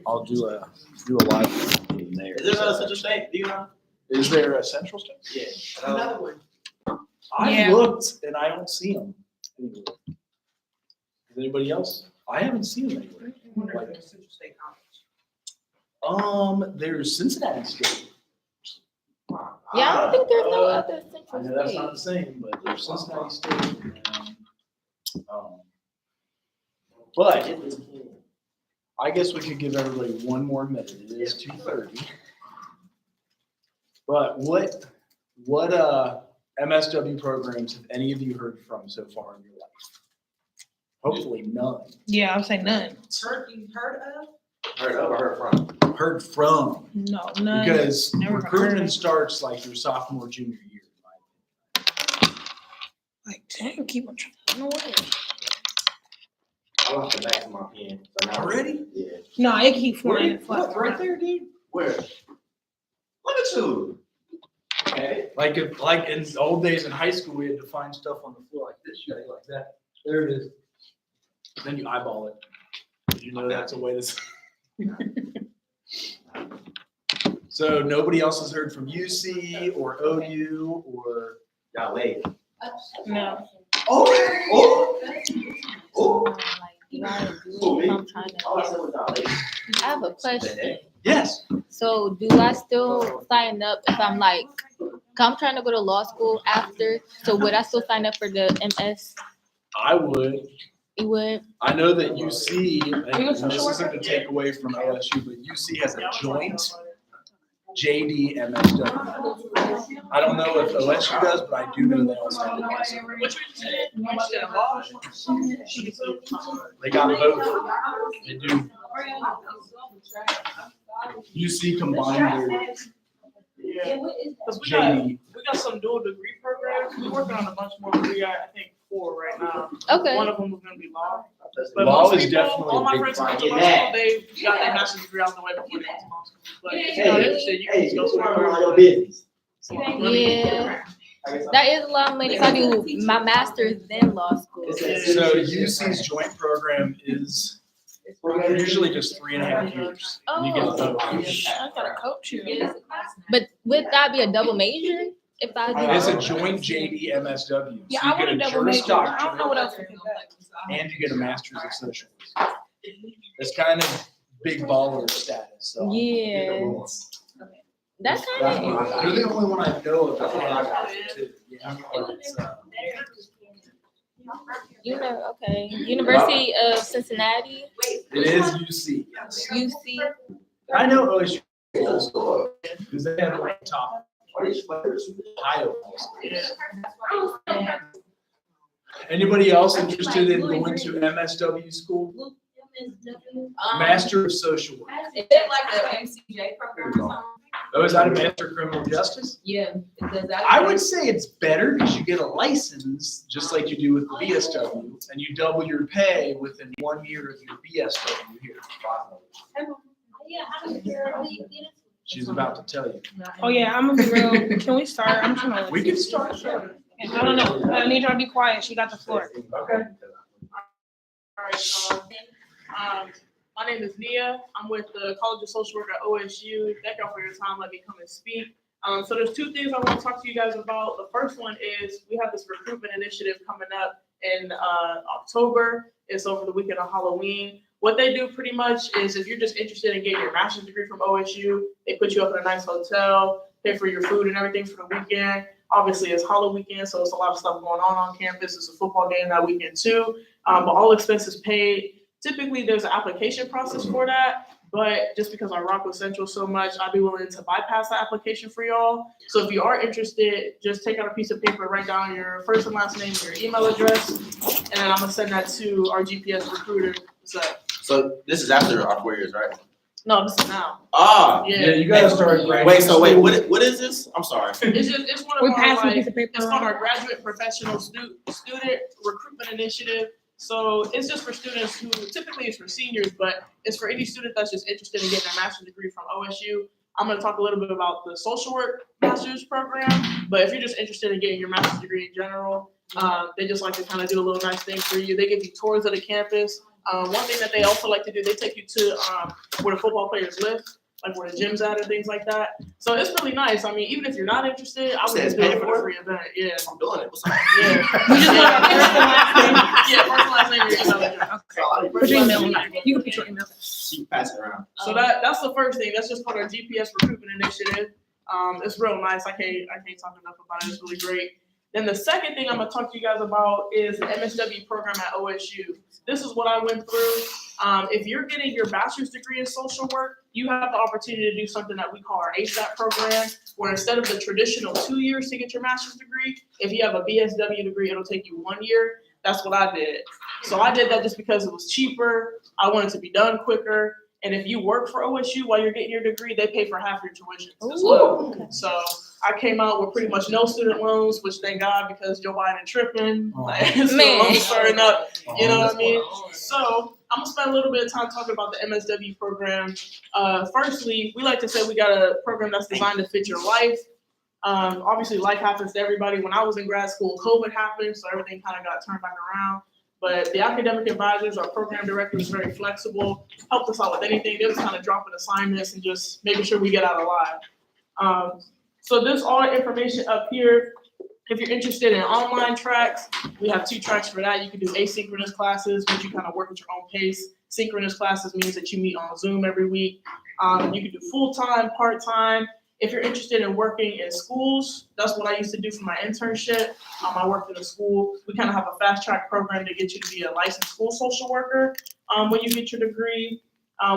I'll do a live stream there. Is there a Central State? Do you know? Is there a Central State? Yeah. Another one. I looked and I don't see them anywhere. Is anybody else? I haven't seen them anywhere. Like Central State College. There's Cincinnati State. Yeah, I don't think there's no other I Central know that's State. not the same, but there's Cincinnati State. But I guess we could give everybody one more minute. It is 2:30. But what MSW programs have any of you heard from so far in your life? Hopefully none. Yeah, I would say none. Heard of? Heard of or heard from? Heard from. No, none. Because Never heard recruitment of. starts like your sophomore, junior year. Like, dang, keep on trying away. I lost the back of my pen. So now Already? Yeah. No, it keep flying. and What, flying. right there, dude? Where? Look at you. Okay. Like in the old days in high school, we had to find stuff on the floor like this, you like that. There it is. Then you eyeball it. Did you know that's a way to? So nobody else has heard from UC or OU or. Y'all late. No. Oh. I'm trying All I said to. was y'all late. I have a question. Yes. So do I still sign up if I'm like, I'm trying to go to law school after? So would I still sign up for the MS? I would. You would? I know that UC, and this isn't to take away from LSU, but UC has a joint JD MSW. I don't know if OSU does, but I do know they also have it. They got both. They do. UC combined their Yeah. Because JD. we got some dual degree programs. We're working on a bunch more. We got, I think, 4 right now. Okay. One of them is going to be law. But Law most is people, definitely all a my big friends who part. went to law school, they got their master's degree out the way before they went to law school. But if you're not interested, you can just go somewhere. Your business. Yeah. That is a lot of money if I do my master's then law school. So UC's joint program is usually just 3.5 years. And you get both. I gotta coach you. But would that be a double major if I do? It's a joint JD MSW. Yeah, So I you want a get a double Juris major. I don't know what Doctorate else we could do. and you get a Master's of Social Work. It's kind of big baller status. So. Yeah. That's kind of. You're the only one I know of. That's what I got too. Yeah, but it's, Okay. University of Cincinnati, it is UC. Yes. UC. I know OSU because they have like top Ohio. Anybody else interested in going to MSW school? Master of Social Work. Is it like the MCJ program or something? Oh, is that a Master of Criminal Justice? Yeah. Does that? I would say it's better because you get a license, just like you do with the BSW, and you double your pay within 1 year of your BSW here. She's about to tell you. Oh, yeah, I'm gonna be real. Can we start? I'm trying to. We can start. I don't know. I need y'all to be quiet. She got the floor. Okay. All right, my name is Nia. I'm with the College of Social Work at OSU. Thank y'all for your time. Let me come and speak. So there's 2 things I want to talk to you guys about. The first one is we have this recruitment initiative coming up in October. It's over the weekend of Halloween. What they do pretty much is if you're just interested in getting your master's degree from OSU, they put you up in a nice hotel, pay for your food and everything for the weekend. Obviously, it's Halloween weekend, so it's a lot of stuff going on campus. It's a football game that weekend too, but all expenses paid. Typically, there's an application process for that, but just because I rock with Central so much, I'd be willing to bypass the application for y'all. So if you are interested, just take out a piece of paper, write down your first and last name, your email address, and then I'm gonna send that to our GPS recruiter. So this is after our 4 years, right? No, this is now. Ah. Yeah, you gotta start. Wait, so wait, what is this? I'm sorry. It's one We of our passed a like, piece of paper it's called our around. graduate professional student recruitment initiative. So it's just for students who typically it's for seniors, but it's for any student that's just interested in getting a master's degree from OSU. I'm going to talk a little bit about the social work master's program, but if you're just interested in getting your master's degree in general, they just like to kind of do a little nice thing for you. They give you tours of the campus. One thing that they also like to do, they take you to where the football players live, like where the gym's at and things like that. So it's really nice. I mean, even if you're not interested, I would Says just do it pay for for the it? free event. Yeah. I'm doing it. What's up? Yeah. You just want to first and last name. Yeah, first and last name and your email address. Okay. First and last name. You can put your email. Keep passing around. So that's the first thing. That's just called our GPS recruitment initiative. It's real nice. I can't talk enough about it. It's really great. Then the second thing I'm gonna talk to you guys about is the MSW program at OSU. This is what I went through. If you're getting your bachelor's degree in social work, you have the opportunity to do something that we call our ASAP program, where instead of the traditional 2 years to get your master's degree, if you have a BSW degree, it'll take you 1 year. That's what I did. So I did that just because it was cheaper. I wanted to be done quicker. And if you work for OSU while you're getting your degree, they pay for half your tuition as well. So I came out with pretty much no student loans, which thank God, because Joe Biden tripping, like, student loans starting up, you know what I mean? So I'm gonna spend a little bit of time talking about the MSW program. Firstly, we like to say we got a program that's designed to fit your life. Obviously life happens to everybody. When I was in grad school, COVID happened, so everything kind of got turned back around. But the academic advisors, our program director was very flexible, helped us out with anything. They was kind of dropping assignments and just making sure we get out alive. So this all the information up here. If you're interested in online tracks, we have 2 tracks for that. You can do asynchronous classes, which you kind of work at your own pace. Synchronous classes means that you meet on Zoom every week. You can do full-time, part-time. If you're interested in working in schools, that's what I used to do for my internship. I worked in a school. We kind of have a fast track program to get you to be a licensed school social worker when you get your degree.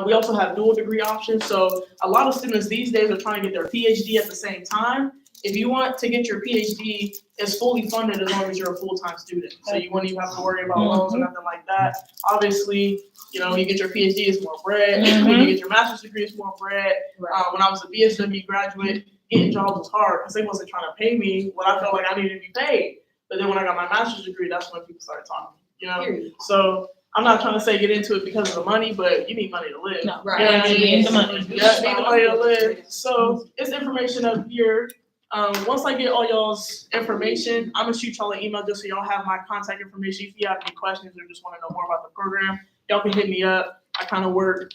We also have dual degree options. So a lot of students these days are trying to get their PhD at the same time. If you want to get your PhD, it's fully funded as long as you're a full-time student. So you won't even have to worry about loans or nothing like that. Obviously, you get your PhD, it's more bread. When you get your master's degree, it's more bread. When I was a BSW graduate, getting jobs was hard because they wasn't trying to pay me what I felt like I needed to be paid. But then when I got my master's degree, that's when people started talking, So I'm not trying to say get into it because of the money, but you need money to live. No, You know what I mean? You need the money. Yeah, you need the money to live. So it's information up here. Once I get all y'all's information, I'm gonna shoot y'all an email just so y'all have my contact information. If you have any questions or just want to know more about the program, y'all can hit me up. I kind of work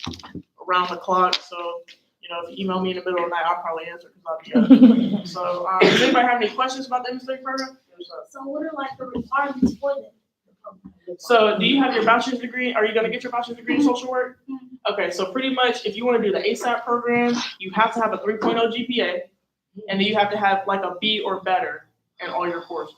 around the clock, so if you email me in the middle of the night, I'll probably answer because I'll be up. So, does anybody have any questions about the MSW program? So what are like the requirements for the program? So, do you have your bachelor's degree? Are you gonna get your bachelor's degree in social work? Okay, so pretty much, if you want to do the ASAP program, you have to have a 3.0 GPA. And then you have to have like a B or better in all your courses,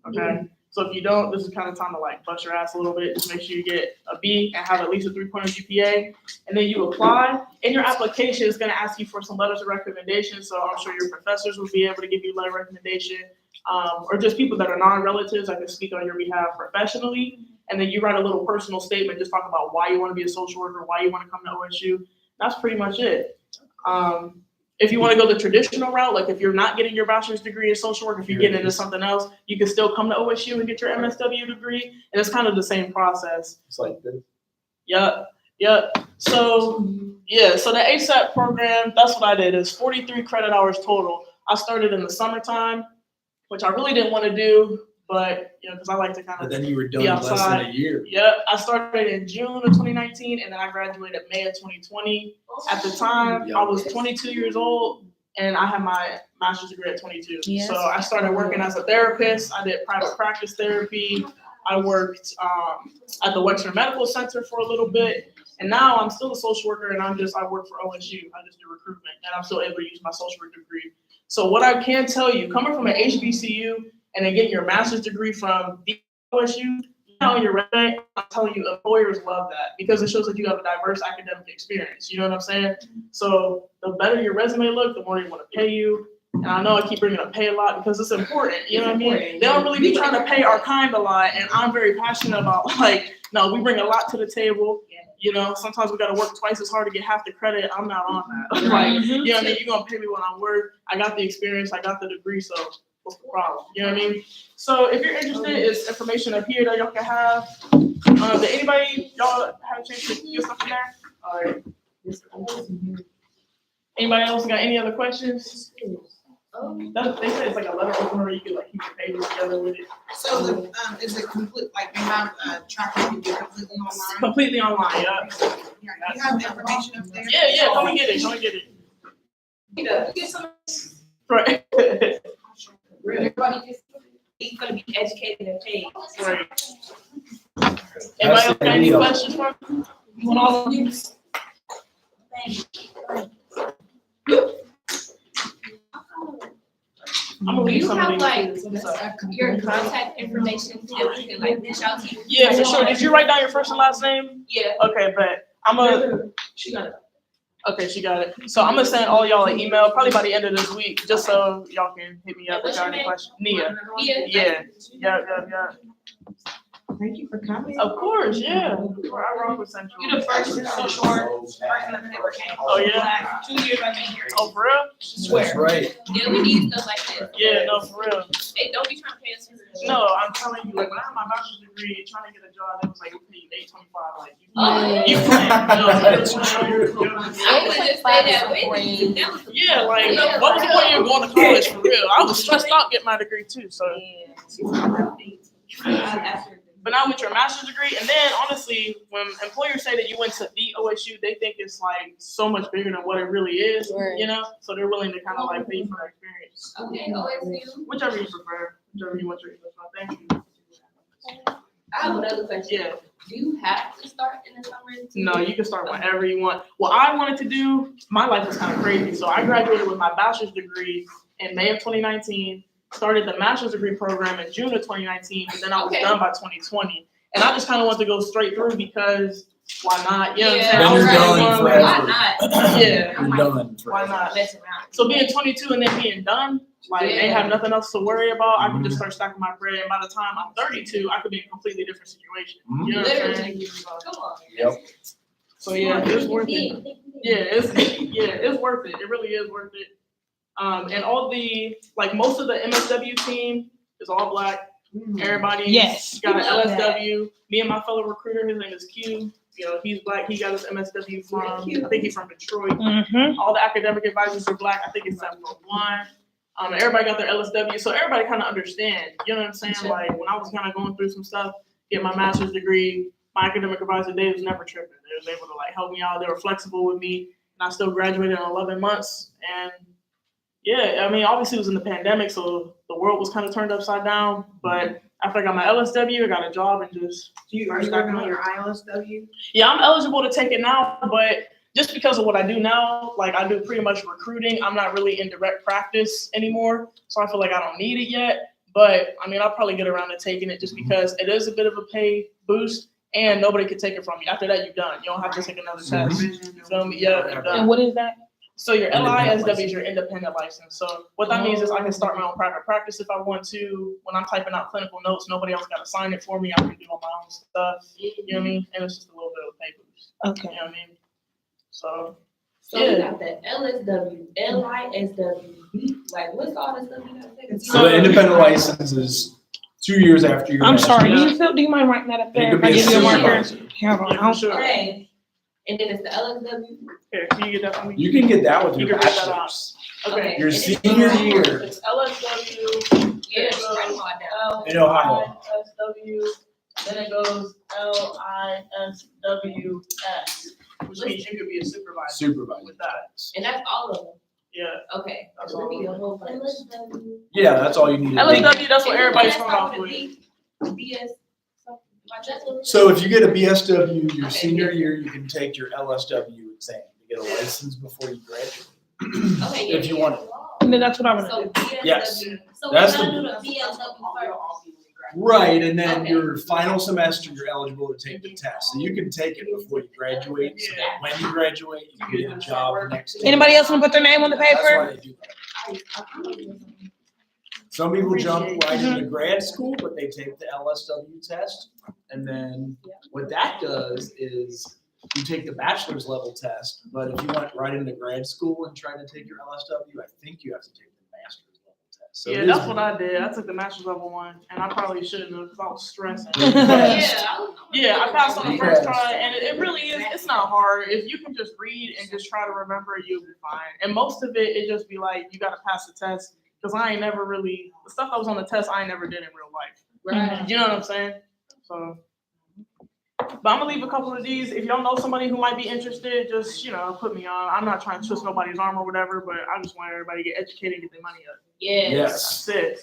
okay? So if you don't, this is kind of time to like bust your ass a little bit. Just make sure you get a B and have at least a 3.0 GPA. And then you apply. In your application, it's gonna ask you for some letters of recommendation. So I'm sure your professors will be able to give you a letter of recommendation, or just people that are non-relatives that can speak on your behalf professionally. And then you write a little personal statement, just talk about why you wanna be a social worker, why you wanna come to OSU. That's pretty much it. If you want to go the traditional route, like if you're not getting your bachelor's degree in social work, if you're getting into something else, you can still come to OSU and get your MSW degree. And it's kind of the same process. It's like this. Yep. So, so the ASAP program, that's what I did. It's 43 credit hours total. I started in the summertime, which I really didn't want to do, but, because I like to kind But of then you were done in less than a year. I started in June of 2019, and then I graduated May of 2020. At the time, I was 22 years old, and I had my master's degree at 22. Yes. So I started working as a therapist. I did private practice therapy. I worked at the Wexner Medical Center for a little bit, and now I'm still a social worker, and I work for OSU. I just do recruitment, and I'm still able to use my social work degree. So what I can tell you, coming from an HBCU and then getting your master's degree from the OSU, on your resume, I'm telling you, employers love that because it shows that you have a diverse academic experience. You know what I'm saying? So the better your resume looks, the more they want to pay you. And I know I keep bringing up pay a lot because it's important. You know what I mean? They don't really be trying to pay our kind a lot, and I'm very passionate about no, we bring a lot to the table. Sometimes we got to work twice as hard to get half the credit. I'm not on that. You know what I mean? You're gonna pay me what I'm worth. I got the experience. I got the degree. So what's the problem? You know what I mean? So if you're interested, it's information up here that y'all can have. Did anybody, y'all have a chance to get stuff in there? All right. Anybody else got any other questions? They say it's like a letter opener. You can like keep your papers together with it. So the, is it complete, like they have tracking you can do completely It's online? completely online. Yeah. You have the information up there? Yeah. Come and get it. Come and get it. Get some. Right. Everybody just, he's gonna be educated and paid. Right. Anybody else got any questions for me? You want all of these? I'm gonna Do leave you some have of like these. your contact information that we can like reach out to you? Yeah, for sure. Did you write down your first and last name? Yeah. Okay, but I'm gonna. She got it. Okay, she got it. So I'm gonna send all y'all an email probably by the end of this week, just so y'all can hit me up if y'all have any questions. Nia. Yeah. Yeah. Thank you for coming. Of course, yeah. I rock with Central. You the first social work person that ever came. Oh, yeah? Last 2 years I've been here. Oh, for real? Swear. That's right. Yeah, we need stuff like this. Yeah, no, for real. They don't be trying to pay us. No, I'm telling you, like when I had my bachelor's degree, trying to get a job, it was like, we pay you $8.25. Like, you That's I would just say that with you. That was yeah, like, what was the point of going to college for real? I was stressed out getting my degree too, so. But now with your master's degree, and then honestly, when employers say that you went to the OSU, they think it's like so much bigger than what it really is, Right. you know? So they're willing to kind of like pay for that experience. Okay, OSU. Whichever you prefer, whichever you want your English. Thank you. I have another question. Yeah. Do you have to start in the summer? No, you can start whenever you want. What I wanted to do, my life was kind of crazy. So I graduated with my bachelor's degree in May of 2019, started the master's degree program in June of 2019, and then I was done by 2020. And I just kind of wanted to go straight through because why not? You know what I'm saying? Then I was you're ready done for- forever. Why not? Yeah. You're done. Why not? Mess around. So being 22 and then being done, like ain't have nothing else to worry about. I can just start stacking my bread, and by the time I'm 32, I could be in a completely different situation. You know what I'm saying? Literally. Come on. Yep. So yeah, it's worth it. It's worth it. It really is worth it. And all the most of the MSW team is all black. Everybody got an LSW. Me and my fellow recruiter, his name is Q. You know, he's black. He got his MSW from, I think he's from Detroit. All the academic advisors are black. I think it's 741. Everybody got their LSW, so everybody kind of understand. You know what I'm saying? Like when I was kind of going through some stuff, get my master's degree, my academic advisor, they was never tripping. They was able to help me out. They were flexible with me, and I still graduated in 11 months. And yeah, I mean, obviously it was in the pandemic, so the world was kind of turned upside down. But after I got my LSW, I got a job and just. Are you working on your ILSW? Yeah, I'm eligible to take it now, but just because of what I do now, I do pretty much recruiting. I'm not really in direct practice anymore, so I feel like I don't need it yet. But I mean, I'll probably get around to taking it just because it is a bit of a pay boost, and nobody can take it from you. After that, you're done. You don't have to take another test. You feel me? Yeah, you're done. And what is that? So your LISW is your independent license. So what that means is I can start my own private practice if I want to. When I'm typing out clinical notes, nobody else got to sign it for me. I can do all my own stuff. You know what I mean? And it's just a little bit of a pay boost. Okay. You know what I mean? So we got the LSW, LISW. What's all this stuff you got to take? So the independent license is 2 years after your. I'm sorry. master's. Do you mind writing that up It there? could If I be a give you a marker. supervisor. Here, hold on. yeah, for sure. Okay. And then it's the LSW. Here, can you get that for me? You can get that with You your can get that bachelor's. Okay. Your And it's- senior year It's LSW. Yeah, write them all down. in Ohio. LISW. Then it goes LISWS, which means you could be a supervisor Supervisor. with that. And that's all of them. Yeah. Okay. That's Let me all. get a whole bunch. Yeah, that's all you need. LSW, that's what And everybody's then starting off that's with. BS. something. So if you get a BSW your senior year, you can take your LSW exam to get a license before you graduate. Okay, yeah, If you yeah. want it. And then that's what I'm So gonna do. BSW. Yes. So That's we're gonna the- do the BSW first. Right, and then Okay. your final semester, you're eligible to take the test. So you can take it before you graduate, so that when you graduate, you can get a job the next day. Anybody else wanna put their name on the That's paper? why they do that. Some people jump right into grad school, but they take the LSW test. And then what that does is you take the bachelor's level test, but if you went right into grad school and tried to take your LSW, I think you have to take the master's level test. So Yeah, it is- that's what I did. I took the master's level one, and I probably shouldn't have because I was stressing. Yeah, I passed on the first try, and it really is, it's not hard. If you can just read and just try to remember, you'll be fine. And most of it just be like, you gotta pass the test, Cause I ain't never really, the stuff that was on the test, I ain't never did in real life. Right. You know what I'm saying? So, but I'm gonna leave a couple of these. If y'all know somebody who might be interested, just, put me on. I'm not trying to twist nobody's arm or whatever, but I just want everybody to get educated and get their money up. Yes. That's it.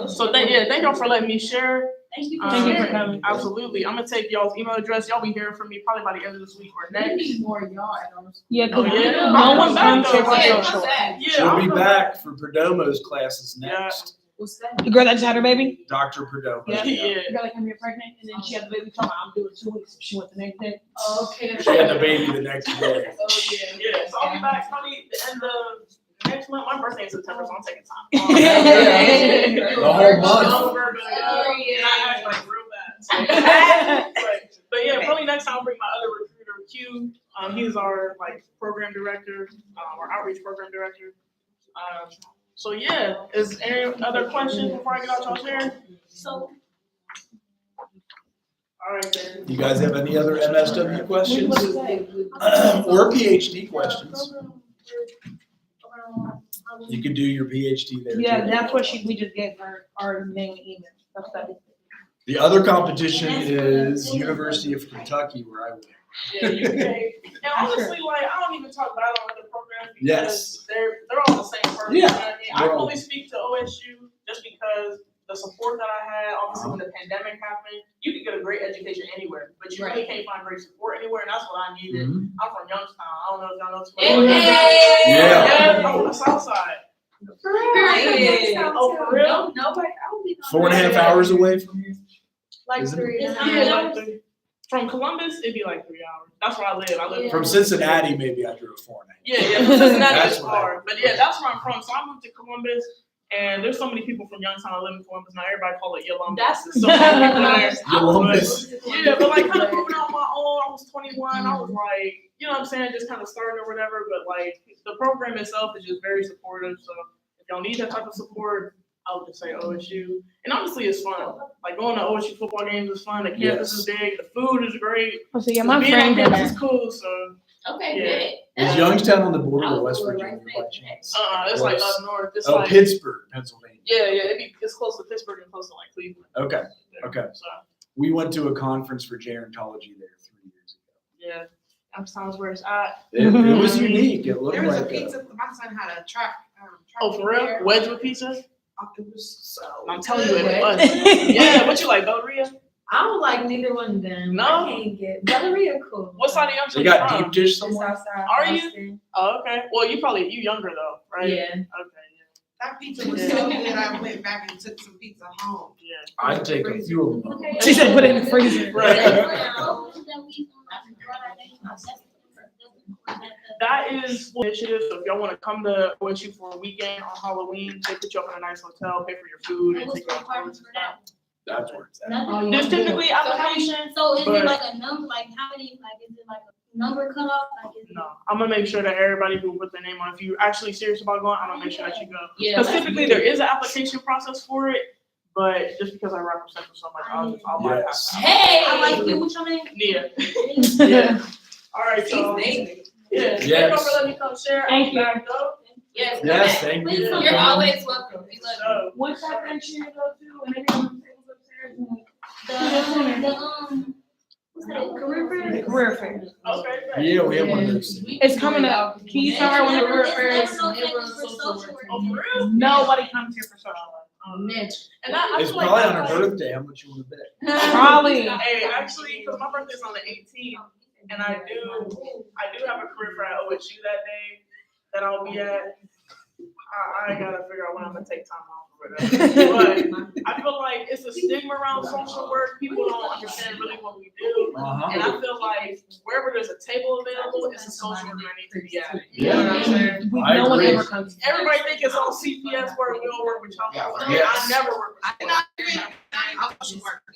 So thank y'all for letting me share. Thank you Thank you for sharing. coming. Absolutely. I'm gonna take y'all's email address. Y'all be hearing from me probably by the end of this week or We next. need more y'all at our school. Yeah, Oh, yeah. no one's I'm coming back, to though. our show. Yeah, She'll I'll be come back for Perdomo's classes Yeah. next. What's that? The girl that just had her baby? Dr. Perdomo. Yeah. The girl that came here pregnant and then she had the baby. Talking about, I'm doing 2 weeks. She went the next day. Okay. She had the baby the next day. Oh, yeah. Yeah, so I'll be back probably the end of next month. My birthday is September, so I'm taking time. The whole month. Oh, yeah. And I act like real bad. But yeah, probably next time I'll bring my other recruiter, Q. He's our program director, our outreach program director. So yeah, is any other questions before I get out y'all's hair? So, All right then. You guys have any other MSW questions? Or PhD questions? You could do your PhD there Yeah, too. that's what we just gave her our name and email. That's that. The other competition is University of Kentucky, where I went. Yeah, you pay. And honestly, I don't even talk bad on other programs because Yes. they're all the same person. Yeah. You know what I mean? I They're can all- only speak to OSU just because the support that I had, obviously when the pandemic happened, you could get a great education anywhere, but you really can't find great support anywhere, and that's what I needed. Mhm. I'm from Youngstown. I don't know if y'all know too much. Hey! Yeah. I'm on the south side. Period. Oh, for real? Nobody, I don't be. 4.5 hours away from here. Like Isn't it? 3 It's hours. hours. From Columbus, it'd be like 3 hours. That's where I live. I live From Cincinnati, maybe I drove 4.5. Yeah, from Cincinnati That's is what I- far. But yeah, that's where I'm from. So I moved to Columbus, and there's so many people from Youngstown that live in Columbus now. Everybody call it Yolumbus. That's There's so many people there. Columbus. Yeah, but kind of moving out on my own. I was 21. I was like, you know what I'm saying, just kind of starting or whatever. But the program itself is just very supportive. So if y'all need that type of support, I would just say OSU. And honestly, it's fun. Going to OSU football games is fun. The campus is big. The food is great. Oh, so yeah, my Being on friend campus did is cool. So Okay, Is Youngstown on the border of West Virginia by chance? it's Or up north. It's Oh, Pittsburgh, Pennsylvania. Yeah, it's close to Pittsburgh and close to Cleveland. Okay, okay. So We went to a conference for gerontology there 3 years ago. yeah, that sounds where it's at. It was unique. It looked There was a like pizza, my son had a track. Oh, for real? Wedgewood pizza? It was so. I'm telling you, it good. was. Yeah, what you like, Belleria? I don't like neither one of them. No? I can't get. Belleria cool. What side of Youngstown They you got from? deep dish Just somewhere. outside. Are you? Austin. Oh, okay. Well, you younger though, right? Yeah. Okay, That pizza was so good, I went back and took some pizza home. yeah. I'd take a few of them. home. She said put it in the freezer. Right. That is one initiative. So if y'all want to come to OSU for a weekend on Halloween, they put you up in a nice hotel, pay for your food, and take you out to stuff. That's where it's at. There's typically application. So is But- it like a number, like how many, is it like a number cutoff? Is it- No, I'm gonna make sure that everybody who put their name on, if you're actually serious about going, I'm gonna make sure that you go. Yeah. Because typically there is an application process for it, but just because I represent them so much, I'll bypass that. Hey. I like you, what's your name? Yeah. Yeah. All right, so. Amazing. Yeah. Thank you Yes. for letting me come share. Thank you. Back up. Yes. Yes, thank you. Please, You're always welcome. We love you. So, What's that next year go to? And everyone tables upstairs and What's that, career fair? the career fair. okay, great. Yeah, we have one of those. It's coming up. Can you tell her when the career fair is? It's never no thing for social work. Oh, for real? Nobody comes here for social work. Mitch. And I It's feel like probably on that's her like- birthday. How much you want to bet? Probably. Hey, actually, because my birthday's on the 18th, and I do have a career fair at OSU that day that I'll be at. I gotta figure out when I'm gonna take time off for that. But I feel like it's a stigma around social work. People don't understand really what we do. And I feel like wherever there's a table available, it's a social worker that needs to be at. You know what I'm saying? I No one agree. ever comes. Everybody think it's all CPS work, we all work with y'all. Yes. I never work with y'all.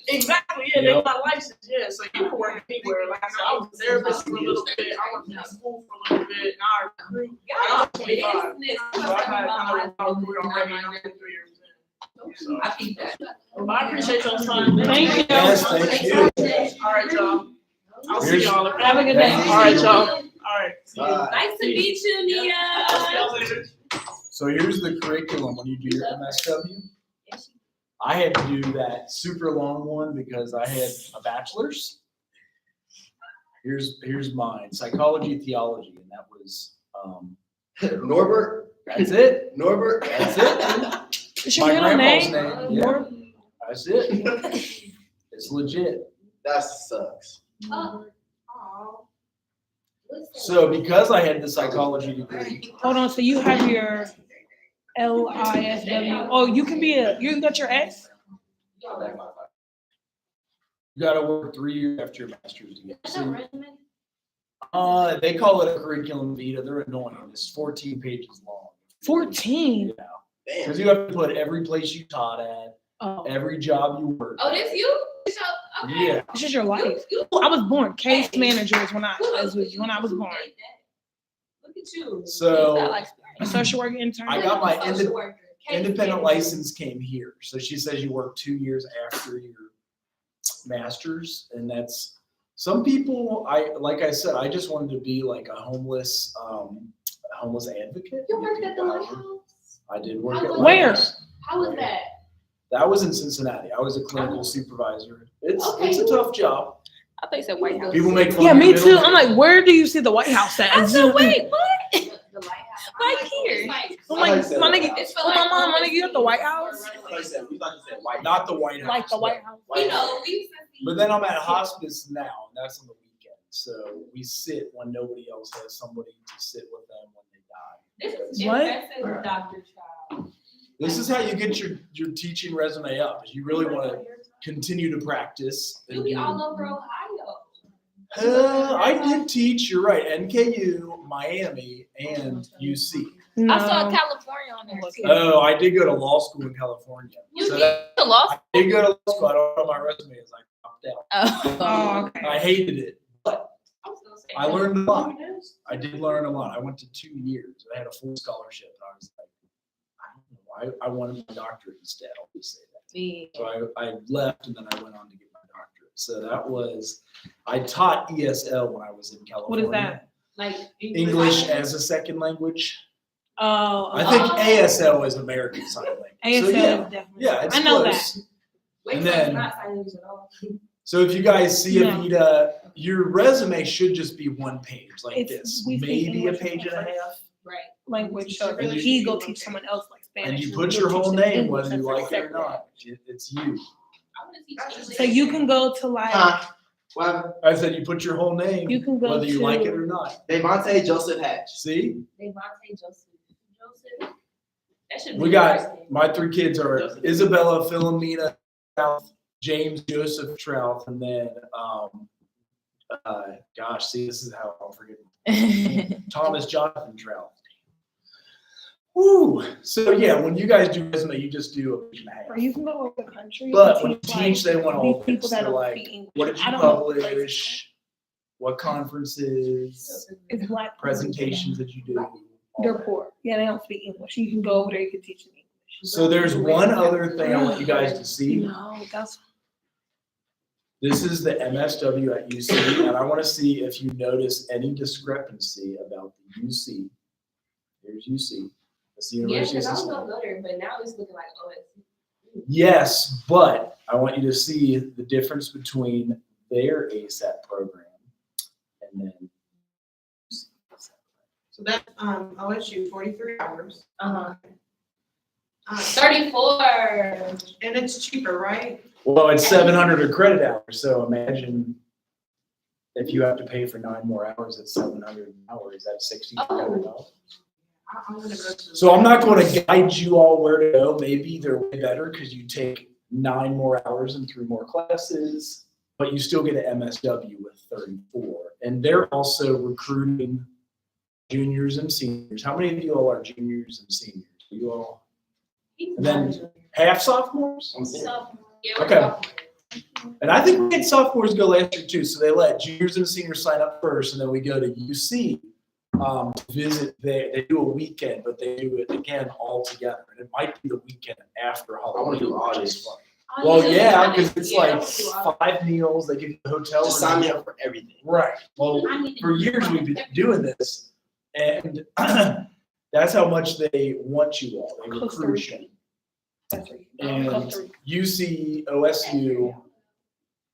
Exactly, yeah, they're not licensed, yeah, so you can work anywhere. Like I said, I was a therapist for a little bit, I worked in school for a little bit, now I recruit. And I'm 25, so I've had kind of a career already, and I'm 3 years in. So, I keep that. but I appreciate y'all's time. Thank you. Yes, thank you. All right, y'all. I'll see y'all. Okay? Have a good day. All right, y'all. All right. See you. Bye. Nice to meet you, Nia. I'll see y'all later. So here's the curriculum when you do your MSW. I had to do that super long one because I had a bachelor's. Here's mine, psychology, theology, and that was, Norbert, that's it. Norbert. That's it. Is your My middle grandpa's name? name, yeah. Nor- That's it. It's legit. That sucks. Oh. So because I had the psychology degree, Hold on, so you have your LISW. Oh, you can got your S? you gotta work 3 years after your master's to get. That's a resume. They call it a curriculum vitae. They're annoying. It's 14 pages long. 14. Yeah. Damn. Because you have to put every place you taught at, Oh, every job you worked. Oh, this you? So, okay. Yeah. this is your life. You- I was born case manager is when I was born. Look at you. So A social work intern. I got my Social worker. Case independent manager. license came here. So she says you work 2 years after your master's, and that's some people. Like I said, I just wanted to be like a homeless advocate. You worked at the lighthouse? I did work How at was Where? Lighthouse. How was that? That was in Cincinnati. I was a clinical supervisor. It's a Okay. tough job. I thought you said White House. People make fun Yeah, of your me middle too. name. I'm like, where do you see the White House at? I said, wait, what? The lighthouse. Right I'm here. it's like- I'm like, I my like nigga, It's for oh, like my mom, my homeless nigga, you at the White House? We thought you said white. Not the White House. Like the White House. You know, we used to see. But then I'm at hospice now, and that's on the weekend. So we sit when nobody else has somebody to sit with them when they die. This is What? impressive, Dr. Child. This is how you get your teaching resume up. Is you really want to continue to practice. You be all over Ohio. I did teach. You're right. NKU, Miami, and UC. No. I saw California on there too. Oh, I did go to law school in California. You So did? that, The lost. I did go to law school. I don't know my resume is. I dropped out. Oh, okay. I hated it, but I was gonna say. I learned a lot. I did learn a lot. I went to 2 years. I had a full scholarship, and I was like, I don't know. I wanted my doctorate instead. I'll just say that. So I left, and then I went on to get my doctorate. So that was, I taught ESL when I was in What California. is that? Like English as a second language. Oh, I think ASL is American Sign Language. ASL So yeah, is definitely. yeah, it's I know close. Wait, And so it's then- not sign language at all. So if you guys see No. Avita, your resume should just be one page like It's- this, we speak maybe a English page and a first. half. Right. Language. So And you- he go teach someone else like Spanish. And you we put go your teach whole them name, English. whether you That's like it or separate. not. It's you. I wanna teach English. So you can go to like, Huh? Well, I said you put your whole name, you can go whether you to. like it or not. Devontae Joseph Hatch. See, Devontae Joseph. That should be we your first got, name. my 3 kids are Isabella, Philomena, Trouth, James, Joseph, Trouth, and then, gosh, see, this is how I'm forgetting. Thomas Jonathan Trouth. Woo! So yeah, when you guys do resume, you just do a page and a half. Or you can go over the country. But and when you like, teach, they want all these people this. that They're don't like, speak English. what did I you don't know places. publish? What conferences? It's black people. Presentations that you do? all They're that. poor. Yeah, they don't speak English. You can go over there, you can teach them English. So there's one other thing I want you guys to see. No, that's This is the MSW at UC, and I want to see if you notice any discrepancy about the UC. Here's UC. That's the Yeah, University of because I was Cincinnati. gonna go there, but now it's looking like OSU. Yes, but I want you to see the difference between their ASAP program and then. So that's, OSU, 43 hours. Uh-huh. 34. 34. And it's cheaper, right? Well, it's 700 a credit hour, so imagine if you have to pay for 9 more hours, it's 700 an hour. Is that $1,600? I'm gonna go to. So I'm not going to guide you all where to go. Maybe they're way better because you take 9 more hours and 3 more classes, but you still get an MSW with 34. And they're also recruiting juniors and seniors. How many of you all are juniors and seniors? You all And then- half sophomores? Yeah, we're Okay. sophomores. And I think we had sophomores go last year too. So they let juniors and seniors sign up first, and then we go to UC to visit. They do a weekend, but they do it again all together. And it might be the weekend after Halloween. wanna do all which is this. fun. Oh, Well, you yeah, do because it. it's Yeah, like I wanna do all 5 meals. They give you the hotel. Just sign me up for everything. Right. Well, I need to for do years that. we've been doing this, and That's how much they want you all. They Costa recruit Rica. you. That's right. And Costa Rica. UC, OSU,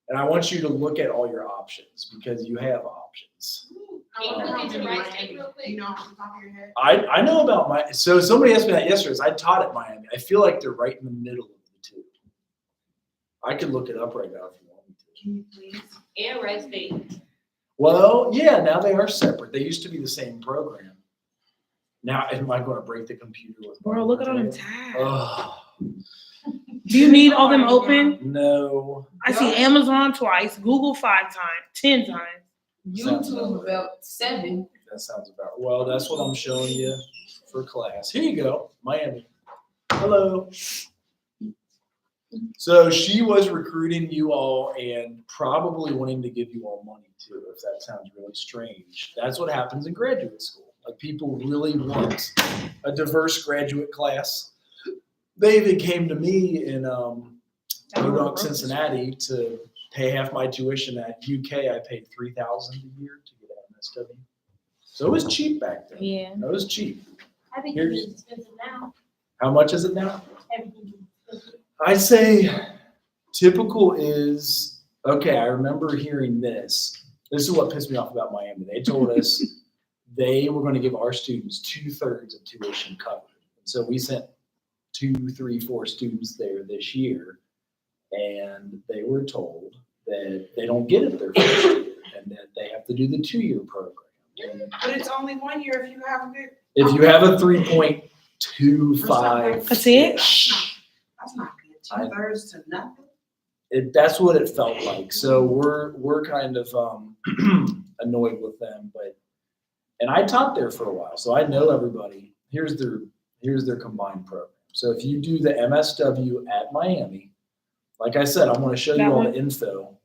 and I want you to look at all your options because you have options. Can you look into Rice State real quick? You know, off the top of your head? I know about so somebody asked me that yesterday. I taught at Miami. I feel like they're right in the middle of the two. I could look it up right now if you want me to. Can you please? And Rice State. Well, yeah, now they are separate. They used to be the same program. Now, am I going to break the computer with? Bro, look at all them tabs. Oh, Do you need all them open? no. I see Amazon twice, Google 5 times, 10 times. YouTube about 7. That sounds about, well, that's what I'm showing you for class. Here you go, Miami. Hello. So she was recruiting you all and probably wanting to give you all money too, if that sounds really strange. That's what happens in graduate school. Like people really want a diverse graduate class. They even came to me in Podunk, Cincinnati to pay half my tuition. At UK, I paid $3,000 a year to get an MSW. So it was cheap back then. Yeah. It was cheap. I think Here's- it's expensive now. How much is it now? Everything is expensive. I'd say typical is, okay, I remember hearing this. This is what pissed me off about Miami. They told us they were going to give our students 2/3 of tuition covered. So we sent 2, 3, 4 students there this year, and they were told that they don't get it their first year and that they have to do the 2-year program. And But it's only 1 year if you have a good. if you have a 3.25, That's it? That's not good. 2/3 to nothing. that's what it felt like. So we're kind of annoyed with them, and I taught there for a while, so I know everybody. Here's their combined program. So if you do the MSW at Miami, like I said, I'm going to show you That all one? the info,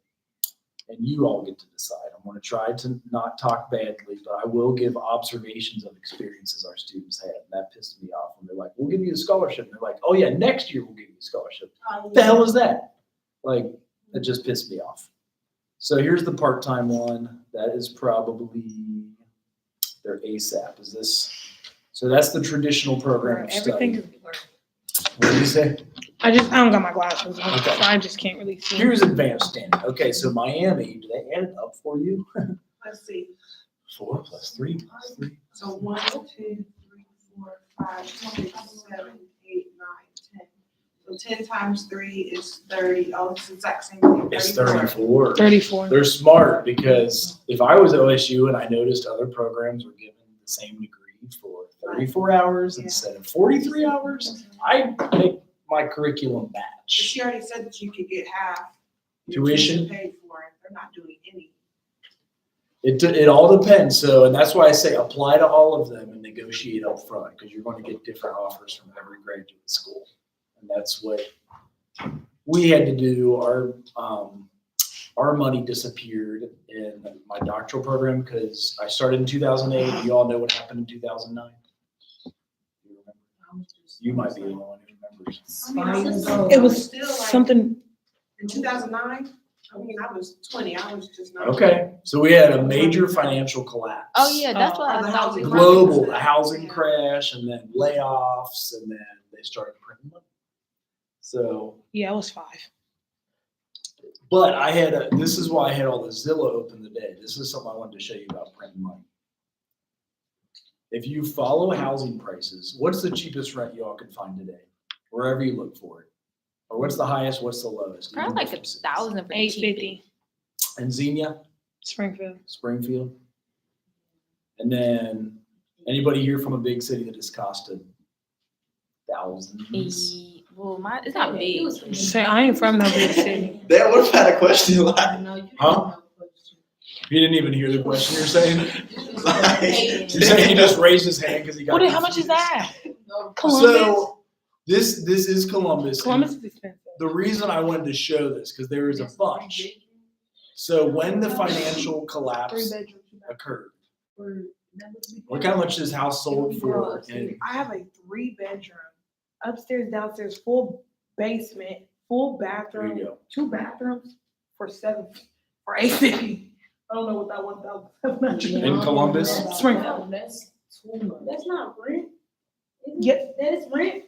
and you all get to decide. I'm going to try to not talk badly, but I will give observations of experiences our students had, and that pissed me off. And they're like, "We'll give you a scholarship." And they're like, "Oh yeah, next year we'll give you a scholarship." What the hell is that? Like, it just pissed me off. So here's the part-time one. That is probably their ASAP. Is this? So that's the traditional program of Everything study. is. What did you say? I don't got my glasses on, Okay. so I just can't really see. Here's advanced standing. Okay, so Miami, do they add it up for you? Let's see. 4 + 3 + 3. So 1, 2, 3, 4, 5, 6, 7, 8, 9, 10. So 10 times 3 is 30. Oh, it's the exact same thing. It's 34. 34. They're smart because if I was OSU and I noticed other programs were given the same degree for 34 hours Yeah. instead of 43 hours, I'd make my curriculum But match. she already said that you could get half. your Tuition? Paid for it. They're not doing any. It all depends. So, and that's why I say apply to all of them and negotiate up front because you're going to get different offers from every graduate school. And that's what we had to do. Our money disappeared in my doctoral program because I started in 2008. You all know what happened in 2009. You remember? You might be the only one who remembers. It was Still like something. in 2009. I mean, I was 20. I was just not. Okay, so we had a major financial collapse. Oh yeah, that's what I the thought. housing we market. were- Global, a housing crash, and then layoffs, and then they started printing money. So, Yeah, it was 5. but this is why I had all the Zillow open today. This is something I wanted to show you about printing money. If you follow housing prices, what's the cheapest rent y'all can find today? Wherever you look for it. Or what's the highest, what's the lowest? Probably like 1,000 for the cheapest. 850. And Xenia, Springfield. Springfield. And then anybody here from a big city that has costed thousands? Well, it's not big. Say I ain't from no big city. That would have had a question like. Huh? You didn't even hear the question you're saying? Like, You're saying he just raised his hand because he got How much is that? confused. Columbus. So this is Columbus. Columbus is expensive. The reason I wanted to show this because there is a bunch. So when the financial collapse occurred, look how much this house sold for. And I have a 3-bedroom, upstairs, downstairs, full basement, full there bathroom, you go. 2 bathrooms for $850. I don't know what that 1,700. In Columbus? Springfield. That's not rent. Yeah, That is rent?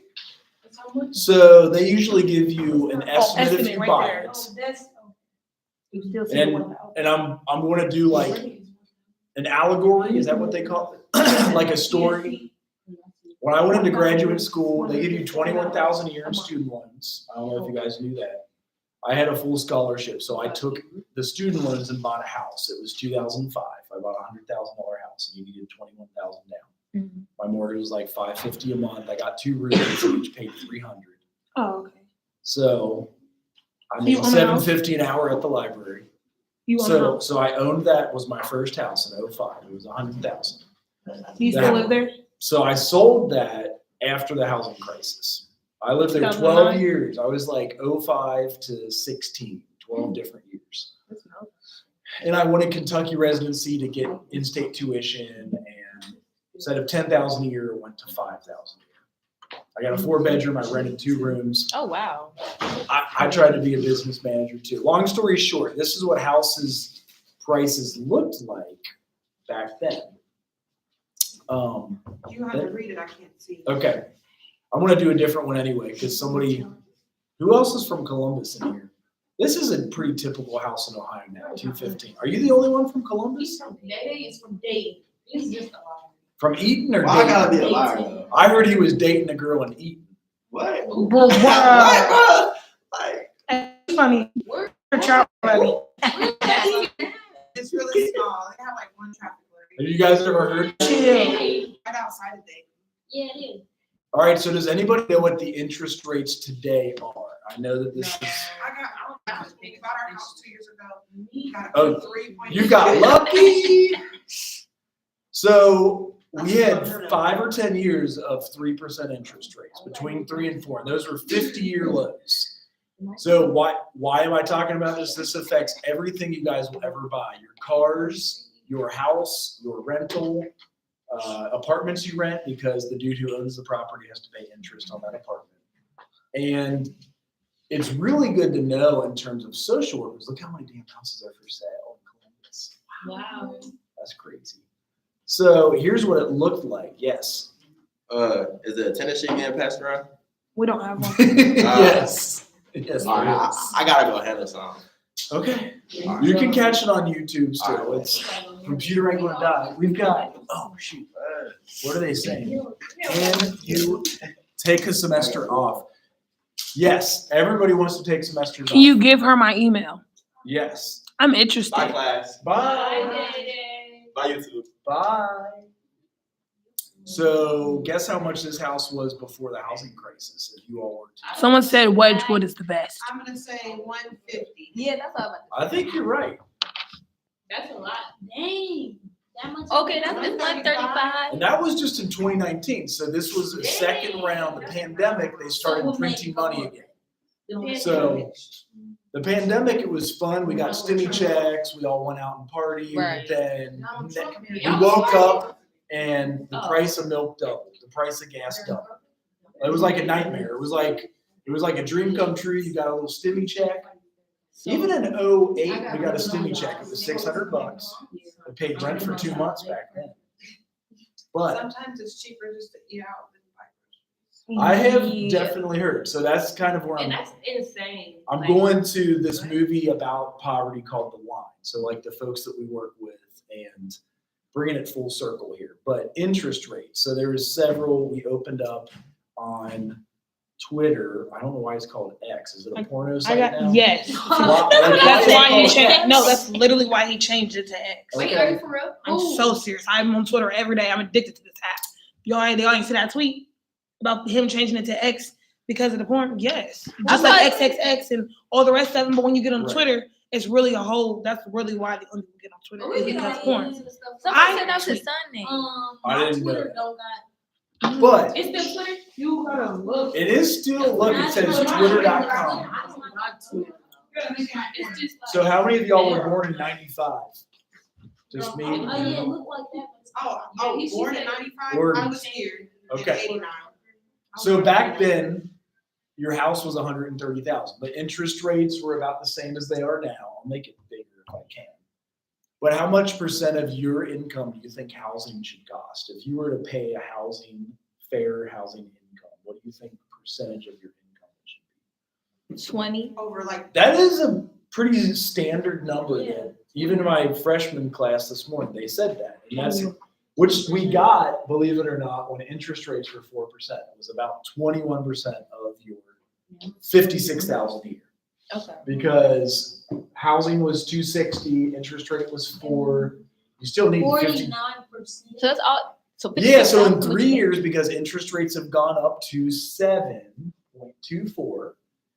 That's how much. So they usually give you an estimate if estimate you right buy there. it. Oh, that's, You still see the And, 1,000. and I'm gonna do like an allegory, is that what they call it? Like a story. When I went into graduate school, they give you 21,000 a year in student loans. I don't know if you guys knew that. I had a full scholarship, so I took the student loans and bought a house. It was 2005. I bought a $100,000 house and you needed 21,000 down. Mhm. My mortgage was like $550 a month. I got 2 roommates, and each paid $300. Oh, okay. So I You made own a house? $750 an hour at the library. You own a So house? so I owned that, was my first house in 2005. It was 100,000. Do you still live there? So I sold that after the housing crisis. I lived there 12 2009? years. I was like 05 to 16, 12 different years. And I wanted Kentucky residency to get in-state tuition, and instead of 10,000 a year, it went to 5,000 a year. I got a 4-bedroom, I rented 2 rooms. Oh, wow. I tried to be a business manager too. Long story short, this is what houses prices looked like back then. You have to read it, I can't see. Okay, I'm gonna do a different one anyway, because somebody, who else is from Columbus in here? This is a pretty typical house in Ohio now, 215. Are you the only one from he's Columbus? from Dayton, it's from Dayton. It's just a lie. From Eaton or Well, I gotta Dayton? be a liar though. I heard he was dating a girl in Eaton. What? Bro, wow. What, bro? Like, It's funny. Where? Child funny. It's really small, they have like one traffic Have light. you guys ever heard? Chill. Right outside of Dayton. Yeah, it is. All right, so does anybody know what the interest rates today are? I know that this is, I was thinking about our house 2 years ago. We got Oh, a 3.2. you got lucky. So we had 5 or 10 years of 3% interest rates, between 3 and 4. And those were 50-year lows. So why am I talking about this? This affects everything you guys will ever buy. Your cars, your house, your rental, apartments you rent, because the dude who owns the property has to pay interest on that apartment. And it's really good to know in terms of social workers. Look how many damn houses are for sale in Columbus. Wow. That's crazy. So here's what it looked like. Yes. is the tennis shit getting passed around? We don't have one. Yes. Yes, All there right, is. I gotta go handle something. Okay. You can catch it on YouTube still. It's computer ain't gonna die. We've got, oh shoot, what are they saying? Can you take a semester off? Yes, everybody wants to take semesters off. Can you give her my email? Yes. I'm Bye, interested. class. Bye. Bye, YouTube. Bye. So guess how much this house was before the housing crisis, if you all were to. Someone said Wedgwood is the best. I'm gonna say 150. Yeah, that's all about I think you're right. That's a lot. Dang. That much. Okay, that's 135. And that was just in 2019. So this was a second round. The pandemic, they started printing money again. So the pandemic, it was fun. We got stimmy checks. We all went out and partied. Right. Then Donald we Trump here. woke up and the Oh. price of milk doubled. The price of gas doubled. It was like a nightmare. It was like a dream come true. You got a little stimmy check. Even in 08, we got a stimmy check. It was $600. I paid rent for 2 months back then. But Sometimes it's cheaper just to eat out than buy groceries. I have Yeah. definitely heard. So that's kind of where And I'm. that's insane. I'm Like, going to this movie about poverty called The Line. So like the folks that we work with and bringing it full circle here. But interest rates. So there was several we opened up on Twitter. I don't know why it's called X. Is it a porno I site got now? yes. Why- That's is it why he called changed. X? No, that's literally why he changed it to X. Wait, Okay. are you for real? I'm Ooh. so serious. I'm on Twitter every day. I'm addicted to this app. They all ain't see that tweet about him changing it to X because of the porn. Yes, just like XXX and all the rest of them. But when you get on Right. Twitter, it's really a whole. That's really why the only people get on Twitter is because of porn. Somebody said that's his son name. I My didn't know Twitter that. don't got. But It's still Twitter? You gotta look. it is still, look, it says twitter.com. I don't want Twitter. It's just like. So how many of y'all were born in 95? Just me? Oh, yeah, it look like that. Oh, born in 95, Or- I was here in Okay. 89. So back then, your house was 130,000, but interest rates were about the same as they are now. I'll make it bigger if I can. But how much % of your income do you think housing should cost? If you were to pay a housing fair housing income? What do you think percentage of your income it should be? 20. Over like, That is a pretty standard number. That even in my freshman class this morning, they said that. And that's, which we got, believe it or not, when interest rates were 4%. It was about 21% of your 56,000 a year. Okay. Because housing was 260, interest rate was 4. You still need 50. 49%. So that's all. So Yeah, so in 56,000 3 years, because interest rates have gone up to 7.24,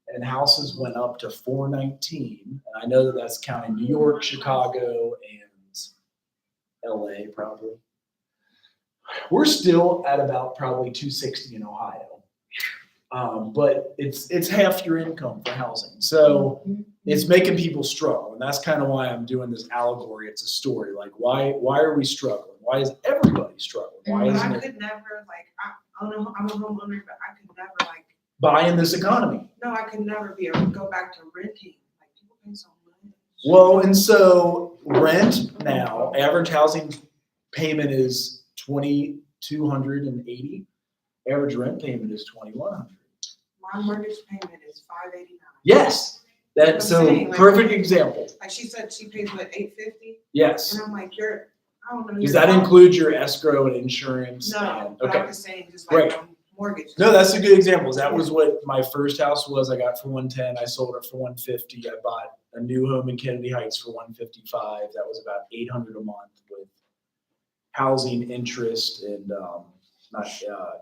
and houses went up to 419. And I know that that's counting New York, Chicago, and LA probably. We're still at about probably 260 in Ohio. But it's half your income for housing. So it's making people struggle. And that's kind of why I'm doing this allegory. It's a story. Like, why are we struggling? Why is everybody struggling? Why but isn't I it could never, like, I'm a homeowner, but I could never, like, buy in this economy? no, I could never be able to go back to renting. Like, people pay so much. Well, and so rent now, average housing payment is $2,280. Average rent payment is $2,100. My mortgage payment is $589. Yes, I'm that's so saying, like- perfect example. Like she said, she pays what, $850? Yes. And I'm like, I don't know. Does that include your escrow and insurance? No, and- but okay. I'm just saying, just like Right. mortgage. No, that's a good example. That was what my first house was. I got for 110. I sold it for 150. I bought a new home in Kennedy Heights for 155. That was about $800 a month with housing, interest, and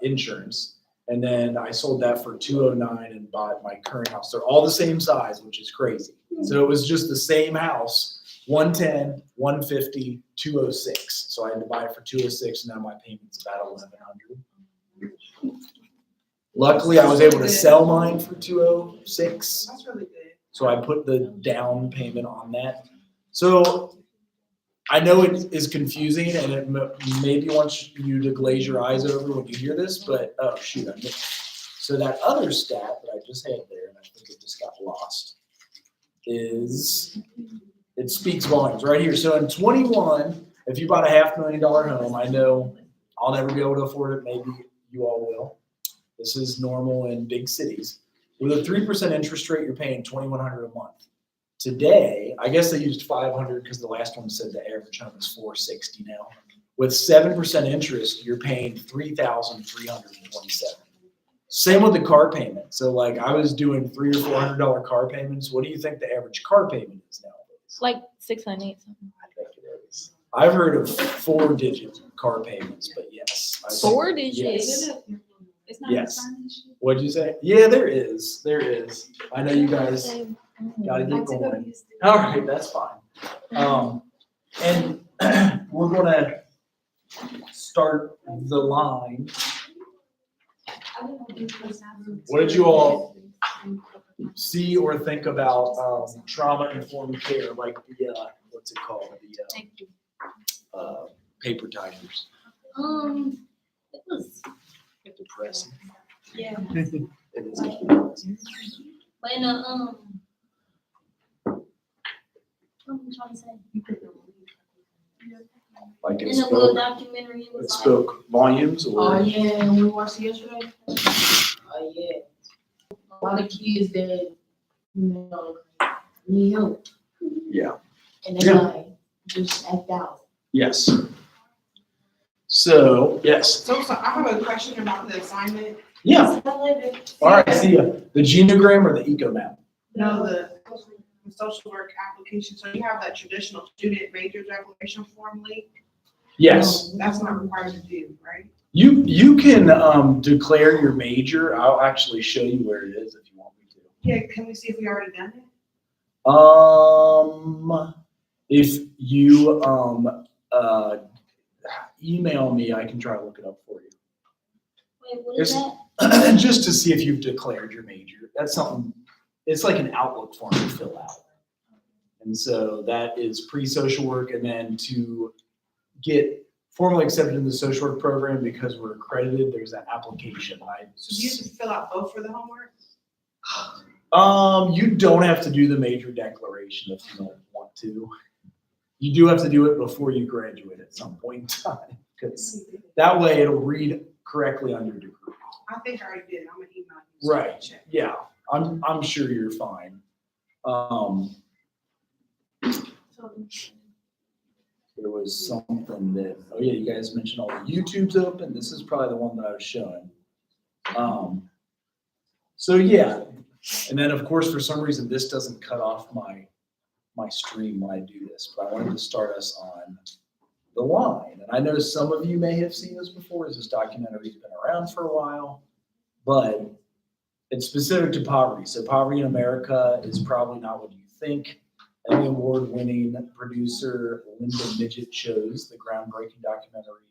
insurance. And then I sold that for 209 and bought my current house. They're all the same size, which is crazy. So it was just the same house, 110, 150, 206. So I had to buy it for 206. And now my payment's about 1,100. Luckily, I was able to sell mine for 206. That's really good. So I put the down payment on that. So I know it is confusing and it maybe wants you to glaze your eyes over when you hear this, but oh shoot, I missed. So that other stat that I just had there, and I think it just got lost, is it speaks volumes right here. So in 21, if you bought a $500,000 home, I know I'll never be able to afford it. Maybe you all will. This is normal in big cities. With a 3% interest rate, you're paying $2,100 a month. Today, I guess they used 500 because the last one said the average home is 460 now. With 7% interest, you're paying $3,327. Same with the car payment. So like I was doing $300 or $400 car payments. What do you think the average car payment is nowadays? Like 600 something. I think it is. I've heard of 4-digit car payments, but yes. I think- 4 digits. Yes. It's not Yes. a sign issue. What'd you say? Yeah, there is. There is. I know you guys gotta get going. All right, that's fine. And we're gonna start the line. What did you all see or think about trauma-informed care, like the what's it called, the paper tigers? It was, Depressing. yeah, It is kind of depressing. but in a, what am I trying to say? Like it In a little spoke, documentary, it it was like, spoke volumes, Oh, or yeah, we watched it yesterday. Oh, yeah. A lot of kids that, need help. yeah. And they Yeah. like, just act out. Yes. So yes. So I have a question about the assignment. Yeah. All right. See ya. The genogram or the eco map? No, the social work application. So you have that traditional student major declaration form link. Yes. That's not required to do, right? You can declare your major. I'll actually show you where it is if you want me to. Yeah, can we see if we already done it? If you email me, I can try to look it up for you. wait, what is It's- that? Just to see if you've declared your major. That's something, it's like an Outlook form to fill out. And so that is pre-social work, and then to get formally accepted in the social work program because we're accredited, there's that application. So do you have to fill out both for the homework? You don't have to do the major declaration if you don't want to. You do have to do it before you graduate at some point in time, because that way it'll read correctly on your degree. I think I already did. I'm gonna email you. Right. Check. Yeah, I'm sure you're fine. There was something that, oh yeah, you guys mentioned all the YouTube's open. This is probably the one that I was showing. So yeah, and then of course, for some reason, this doesn't cut off my stream when I do this, but I wanted to start us on the line. And I know some of you may have seen this before, as this documentary's been around for a while, but it's specific to poverty. So Poverty in America is probably not what you think. Emmy Award-winning producer Linda Midget chose the groundbreaking documentary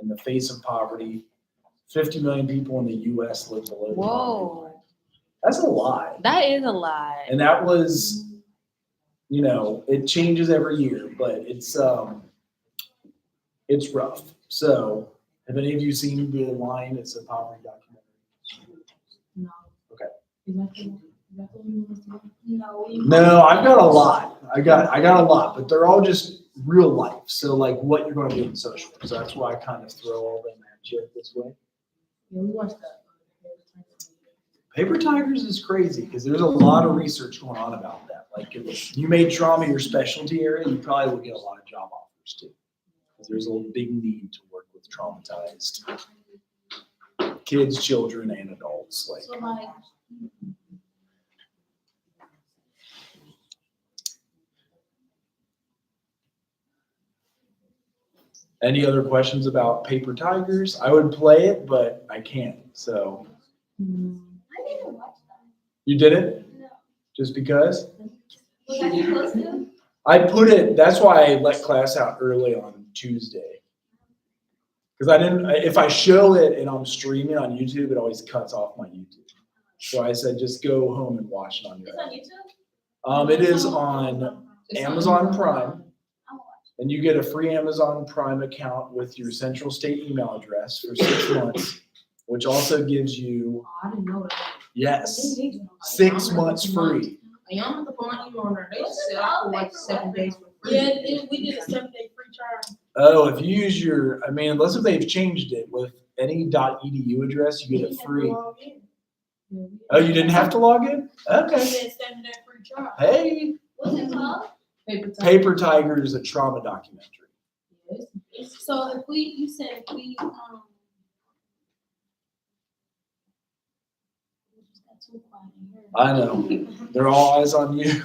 In the Face of Poverty. 50 million people in the U.S. live below the poverty line. Whoa, That's a lot. that is a lot. And that was, you know, it changes every year, but it's rough. So, have any of you seen The Line? It's a poverty documentary. No. Okay. Is that the one you want us to do? No. No, I've got a lot. I got a lot, but they're all just real life. So, like what you're going to do in social work. So that's why I kind of throw all them at you this way. Yeah, we watched that. Paper Tigers is crazy because there's a lot of research going on about that. Like if you made trauma your specialty area, you probably would get a lot of job offers too. Because there's a big need to work with traumatized kids, children, and adults. Like, So like, any other questions about Paper Tigers? I would play it, but I can't. So I didn't watch that. you did it No. just because? Was I supposed to? I put it. That's why I let class out early on Tuesday. Because I didn't. If I show it and I'm streaming on YouTube, it always cuts off my YouTube. So I said, just go home and watch it on your It's own. on YouTube? It is on Amazon Prime, I'll watch. and you get a free Amazon Prime account with your Central State email address for 6 months, which also gives you, Oh, I didn't know that. yes, 6 months free. Y'all have to put my email on there. They What's just it said I called? could watch Paper 7 what? days for free. Yeah, we did a 7-day free trial. Oh, if you use your, I mean, unless if they've changed it with any .edu address, you get it free. Oh, you didn't have to log in? Okay. 7-day free trial. Hey, What's it called? Paper Tiger is a trauma documentary. So if you said if we, got too quiet in here. I know. They're all eyes on you.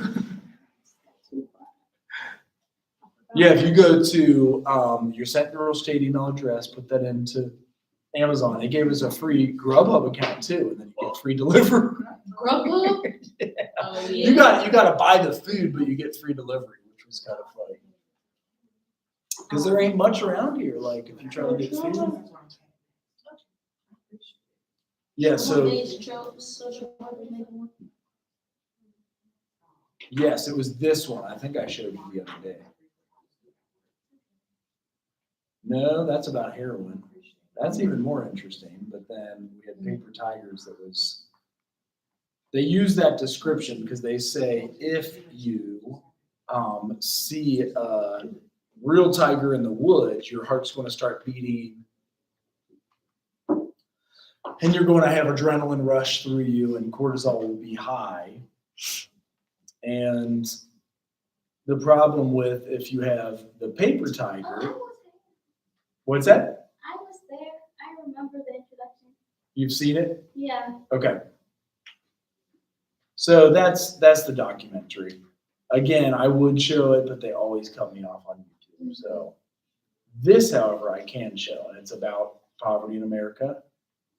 Yeah, if you go to your Central State email address, put that into Amazon. They gave us a free Grubhub account too, and then you get free delivery. Grubhub? Oh, yeah. You got to buy the food, but you get free delivery, which was kind of funny. Because there ain't much around here. Like if you're trying to get food. Yeah. So Social worker make one. yes, it was this one. I think I showed you the other day. No, that's about heroin. That's even more interesting. But then we had Paper Tigers that was, they use that description because they say if you see a real tiger in the woods, your heart's going to start beating and you're going to have adrenaline rush through you and cortisol will be high. And the problem with if you have the paper tiger, what's that? I was there. I remember the introduction. You've seen it? Yeah. Okay. So that's the documentary. Again, I would show it, but they always cut me off on YouTube. So this, however, I can show, and it's about poverty in America.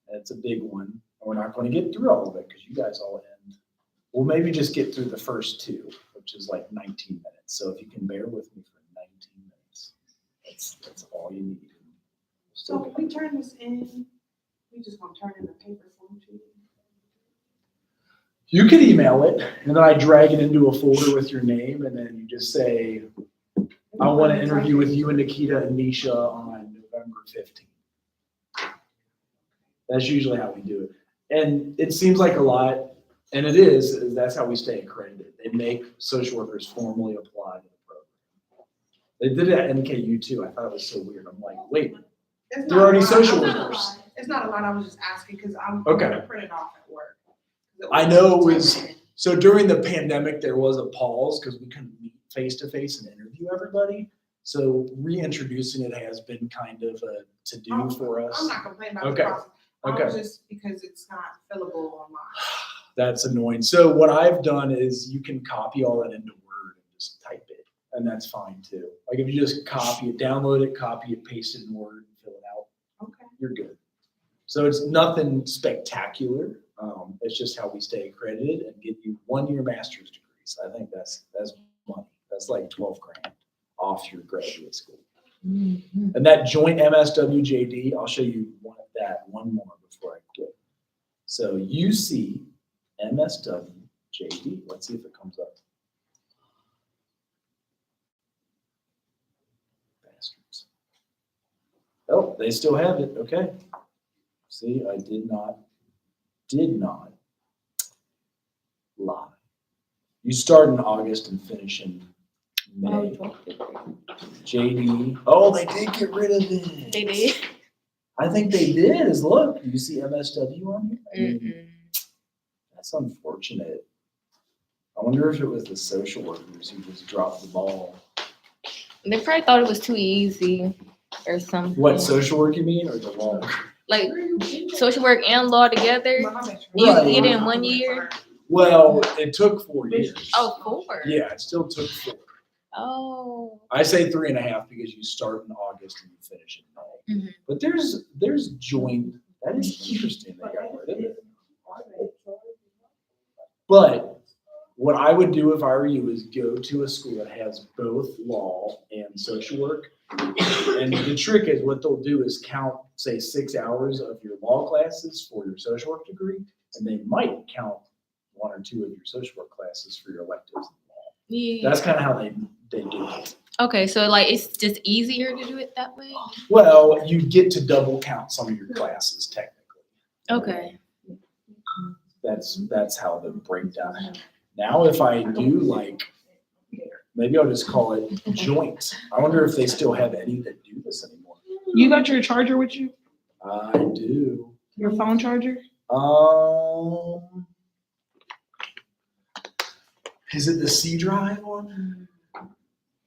And it's a big one. And we're not going to get through all of it because you guys all end. We'll maybe just get through the first 2, which is like 19 minutes. So if you can bear with me for 19 minutes, that's all you need. So if we turn this in, we just gonna turn in the paper form to you. You can email it, and then I drag it into a folder with your name, and then you just say, I want to interview with you and Nikita and Nisha on November 15th. That's usually how we do it. And it seems like a lot, and it is that's how we stay accredited. They make social workers formally apply to the program. They did it at NKU too. I thought it was so weird. I'm like, wait, they're already social workers. It's not a lot, I was just asking, because I'm Okay. gonna print it off at work. I know it was, so during the pandemic, there was a pause because we couldn't meet face to face and interview everybody. So reintroducing it has been kind of a to-do for us. I'm not complaining about the Okay. process. I was Okay. just because it's not fillable online. That's annoying. So what I've done is you can copy all that into Word and just type it, and that's fine too. Like if you just copy it, download it, copy it, paste it in Word, and fill it out, Okay. you're good. So it's nothing spectacular. It's just how we stay accredited and get you 1-year master's degrees. I think that's money. That's like 12 grand off your graduate school. And that joint MSW JD, I'll show you one more before I quit. So UC MSW JD. Let's see if it comes up. Bastards. Oh, they still have it. Okay. See, I did not lie. You start in August and finish in May. JD. Oh, they did get rid of it. They did. I think they did. Is look, you see MSW on here? That's unfortunate. I wonder if it was the social workers who just dropped the ball. They probably thought it was too easy or something. What, social work you mean, or the law? Like social work and law together? You Right. get it in 1 year? Well, it took 4 years. Oh, 4. Yeah, it still took 4. Oh. I say 3.5 because you start in August and you finish in May. Mhm. But there's joint, that is interesting, they got rid of it. But what I would do if I were you is go to a school that has both law and social work. And the trick is what they'll do is count, say, 6 hours of your law classes for your social work degree, and they might count 1 or 2 of your social work classes for your electives in law. Yeah. That's kind of how they do it. Okay, so like it's just easier to do it that way? Well, you get to double count some of your classes technically. Okay. That's how the breakdown. Now, if I do like, maybe I'll just call it joint. I wonder if they still have any that do this anymore. You got your charger with you? I do. Your phone charger? Is it the C drive one?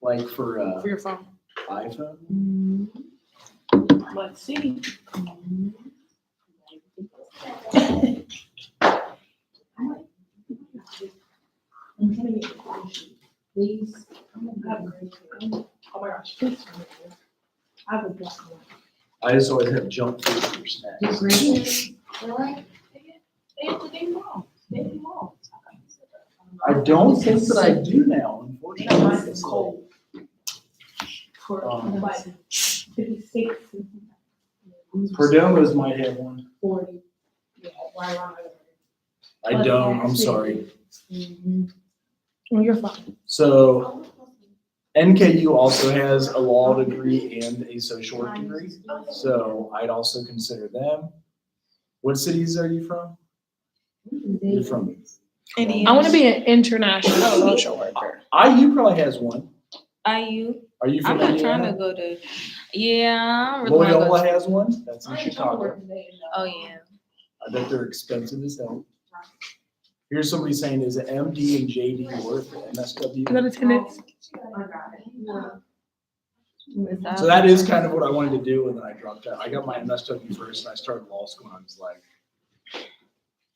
Like for your phone. iPhone? Let's see. Please. Oh my gosh. I have a black one. I just always have junk food for snacks. You're great. All right. They wrong. I don't think that I do now, unfortunately. Mine is cold. For like 56. Perdomo's might have one. 40. Yeah, right around there. I don't, I'm sorry. Oh, you're fine. So NKU also has a law degree and a social work degree. So I'd also consider them. What cities are you from? You're from I want to be an international social worker. IU probably has one. IU? Are you I'm from not Indiana? trying to go to. Yeah, I don't really want to Loyola go. has one. That's in Chicago. Oh yeah. I bet they're expensive as hell. Here's somebody saying, is it MD and JD worth it? MSW? Good attendance. So that is kind of what I wanted to do, and then I dropped out. I got my MSW first, and I started law school, and I was like,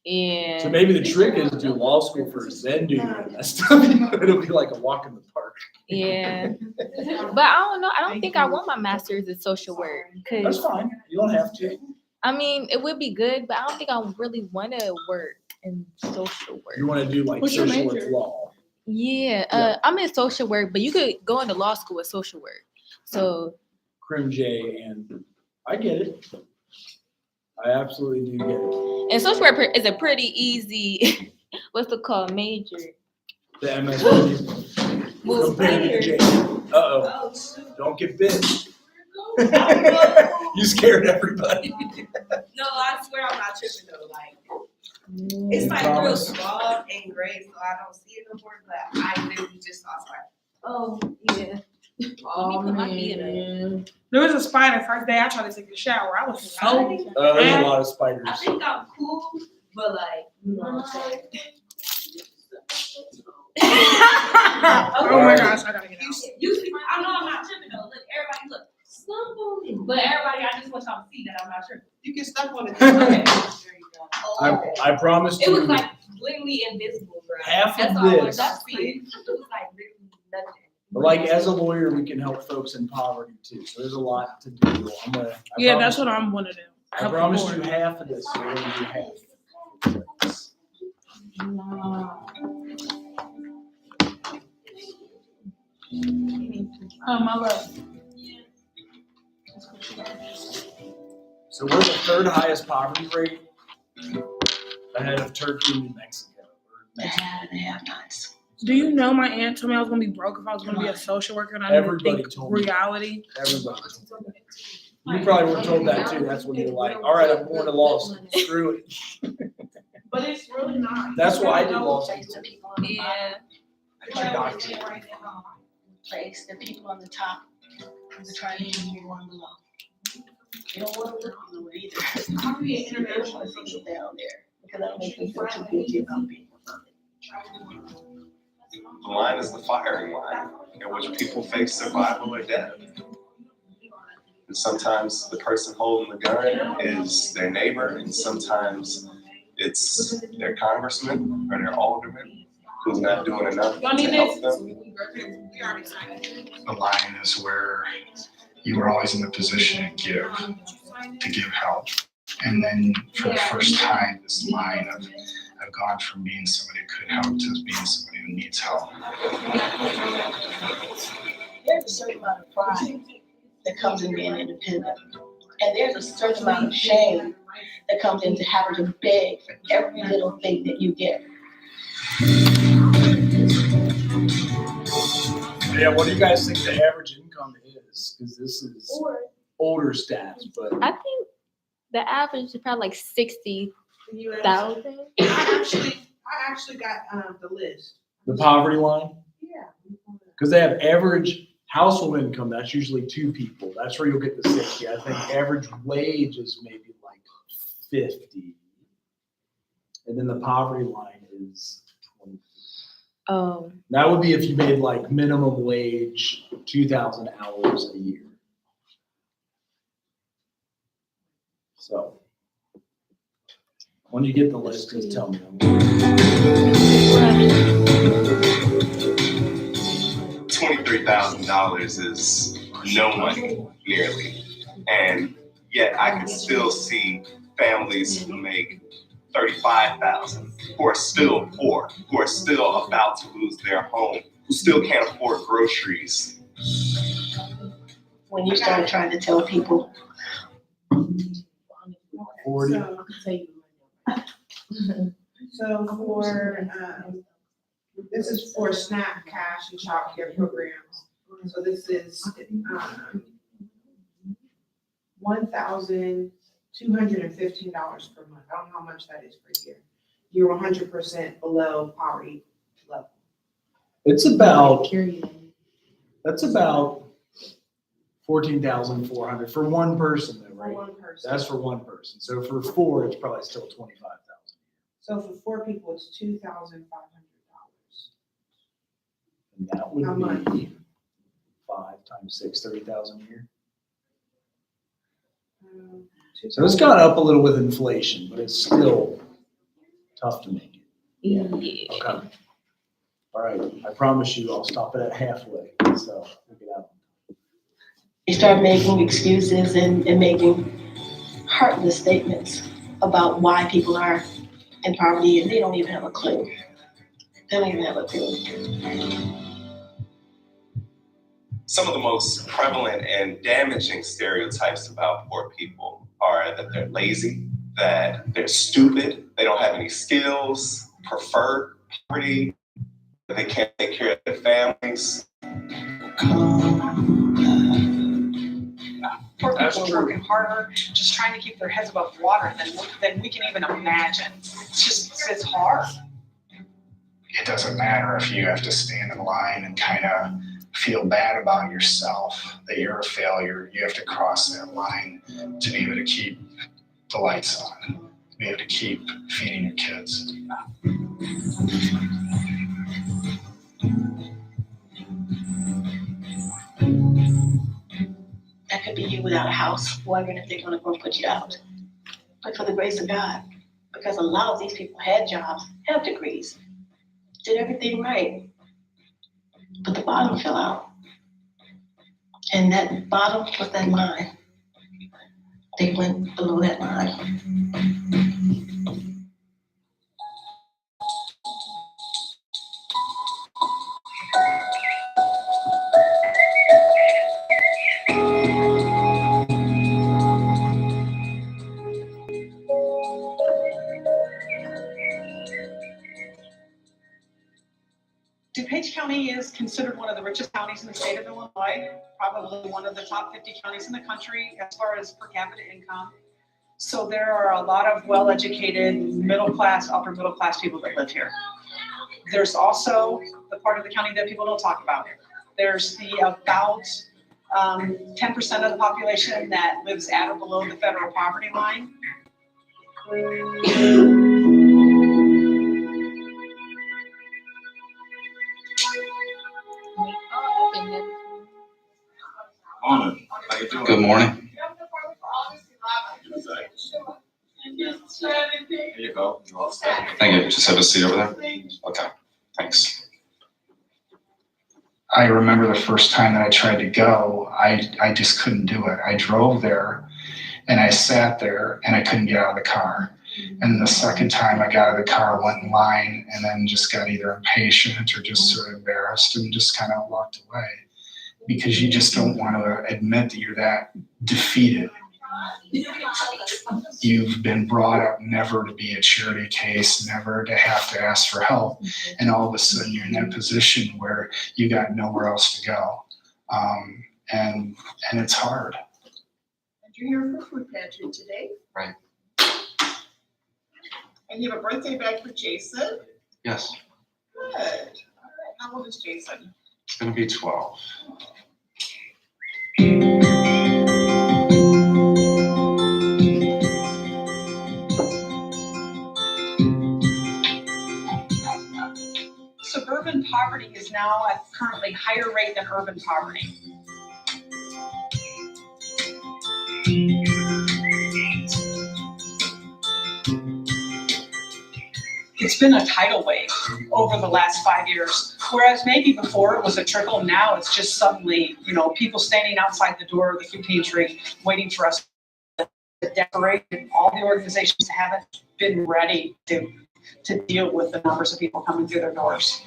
Yeah. so maybe the trick is do law school first, then do your MSW. It'll be like a walk in the park. Yeah. But I don't know. I don't think I want my master's in social work. That's fine. You don't have to. I mean, it would be good, but I don't think I really want to work in social work. You want to do like What's your social work major? law. Yeah, I'm in social work, but you could go into law school with social work. So Crim J, and I get it. I absolutely do get it. and social work is a pretty easy, what's it called, major. The MSW. Well, Compared to here. J. Uh-oh. Don't get bit. You scared everybody. No, I swear I'm not tripping though. Like, it's like real Promise? small and gray, so I don't see it no more. But I literally just saw it. Oh, yeah. Oh, put my feet man. There was a spider first day I tried to take a shower. I was so There's a lot of spiders. I think I'm cool, but like, you know what I'm saying? oh my gosh, I gotta get out. You see, I know I'm not tripping though. Look, everybody, look, stump on me. But everybody, I just want y'all to see that I'm not tripping. You can step on it. Okay. There you go. I promised It was you like literally invisible, bro. half That's of all I wanted this. y'all to see. It was like literally nothing. Like, as a lawyer, we can help folks in poverty too, so there's a lot to do. Yeah, that's what I'm gonna do. I Help the promised poor. you half of this, so we're gonna do half. My love. So we're the third highest poverty rate ahead of Turkey and New Mexico. Do you know my aunt told me I was gonna be broke if I was gonna be a social worker, and I didn't Everybody think told me. reality. Everybody. You probably were told that too. That's when you're like, all right, I'm going to law school. Screw it. But it's really not. That's why I did law school. Yeah. Place the people on the top are trying to get you one below. You don't want to look below either. How do you international? I want to see down there because I don't make me feel too guilty about being The line is the firing line, in which people face survival or death. And sometimes the person holding the gun is their neighbor, and sometimes it's their congressman or their alderman who's not doing enough Y'all to need help this? them. The line is where you are always in a position to give help. And then for the first time, this line of I've gone from being somebody who could help to being somebody who needs help. There's a certain amount of pride that comes in being independent. And there's a certain amount of shame that comes into having to beg for every little thing that you get. Yeah, what do you guys think the average income is? Because this is older stats, but I think the average is probably like 60,000. I actually got the list. the poverty line, Yeah. because they have average household income, that's usually 2 people. That's where you'll get the 60. I think average wage is maybe like 50. And then the poverty line is 20. That would be if you made like minimum wage, 2,000 hours a year. So when you get the list, just tell me. $23,000 is no money, nearly. And yet I can still see families who make $35,000, who are still poor, who are still about to lose their home, who still can't afford groceries. When you start trying to tell people, 40. So for, this is for SNAP, cash, and child care programs. So this is, $1,215 per month. I don't know how much that is per year. You're 100% below poverty level. It's about, that's about 14,400 for one person though, For right? one person. That's for one person. So for 4, it's probably still 25,000. So for 4 people, it's $2,500. And that How would much? be 5 times 6, 30,000 a year. So it's gone up a little with inflation, but it's still tough to make it. Yeah. Okay. All right. I promise you, I'll stop it at halfway. So we'll get out. you start making excuses and making heartless statements about why people are in poverty, and they don't even have a clue. They don't even have a clue. Some of the most prevalent and damaging stereotypes about poor people are that they're lazy, that they're stupid, they don't have any skills, prefer poverty, that they can't take care of their families. Poor That's people true. are working harder, just trying to keep their heads above water than we can even imagine. It's hard. It doesn't matter if you have to stand in line and kind of feel bad about yourself, that you're a failure. You have to cross that line to be able to keep the lights on, to be able to keep feeding your kids. That could be you without a house, wondering if they're gonna go put you out. But for the grace of God, because a lot of these people had jobs, have degrees, did everything right, but the bottom fell out. And that bottom was that line. They went below that line. DuPage County is considered one of the richest counties in the state of Illinois, probably one of the top 50 counties in the country as far as per capita income. So there are a lot of well-educated, middle-class, upper-middle-class people that live here. There's also the part of the county that people don't talk about. There's the about 10% of the population that lives at or below the federal poverty line. Morning. How you doing? Good morning. Here you go. You all set? Thank you. Just have a seat over there. Okay, thanks. I remember the first time that I tried to go, I just couldn't do it. I drove there and I sat there and I couldn't get out of the car. And the second time I got out of the car, went in line and then just got either impatient or just sort of embarrassed and just kind of walked away. Because you just don't want to admit that you're that defeated. You've been brought up never to be a charity case, never to have to ask for help. And all of a sudden you're in that position where you got nowhere else to go. And it's hard. And you're here for food pantry today? Right. And you have a birthday bag for Jason? Yes, Good. All right. How old is Jason? it's gonna be 12. Suburban poverty is now at currently higher rate than urban poverty. It's been a tidal wave over the last 5 years, whereas maybe before it was a trickle, now it's just suddenly, people standing outside the door of the food pantry waiting for us to decorate. And all the organizations haven't been ready to deal with the numbers of people coming through their doors.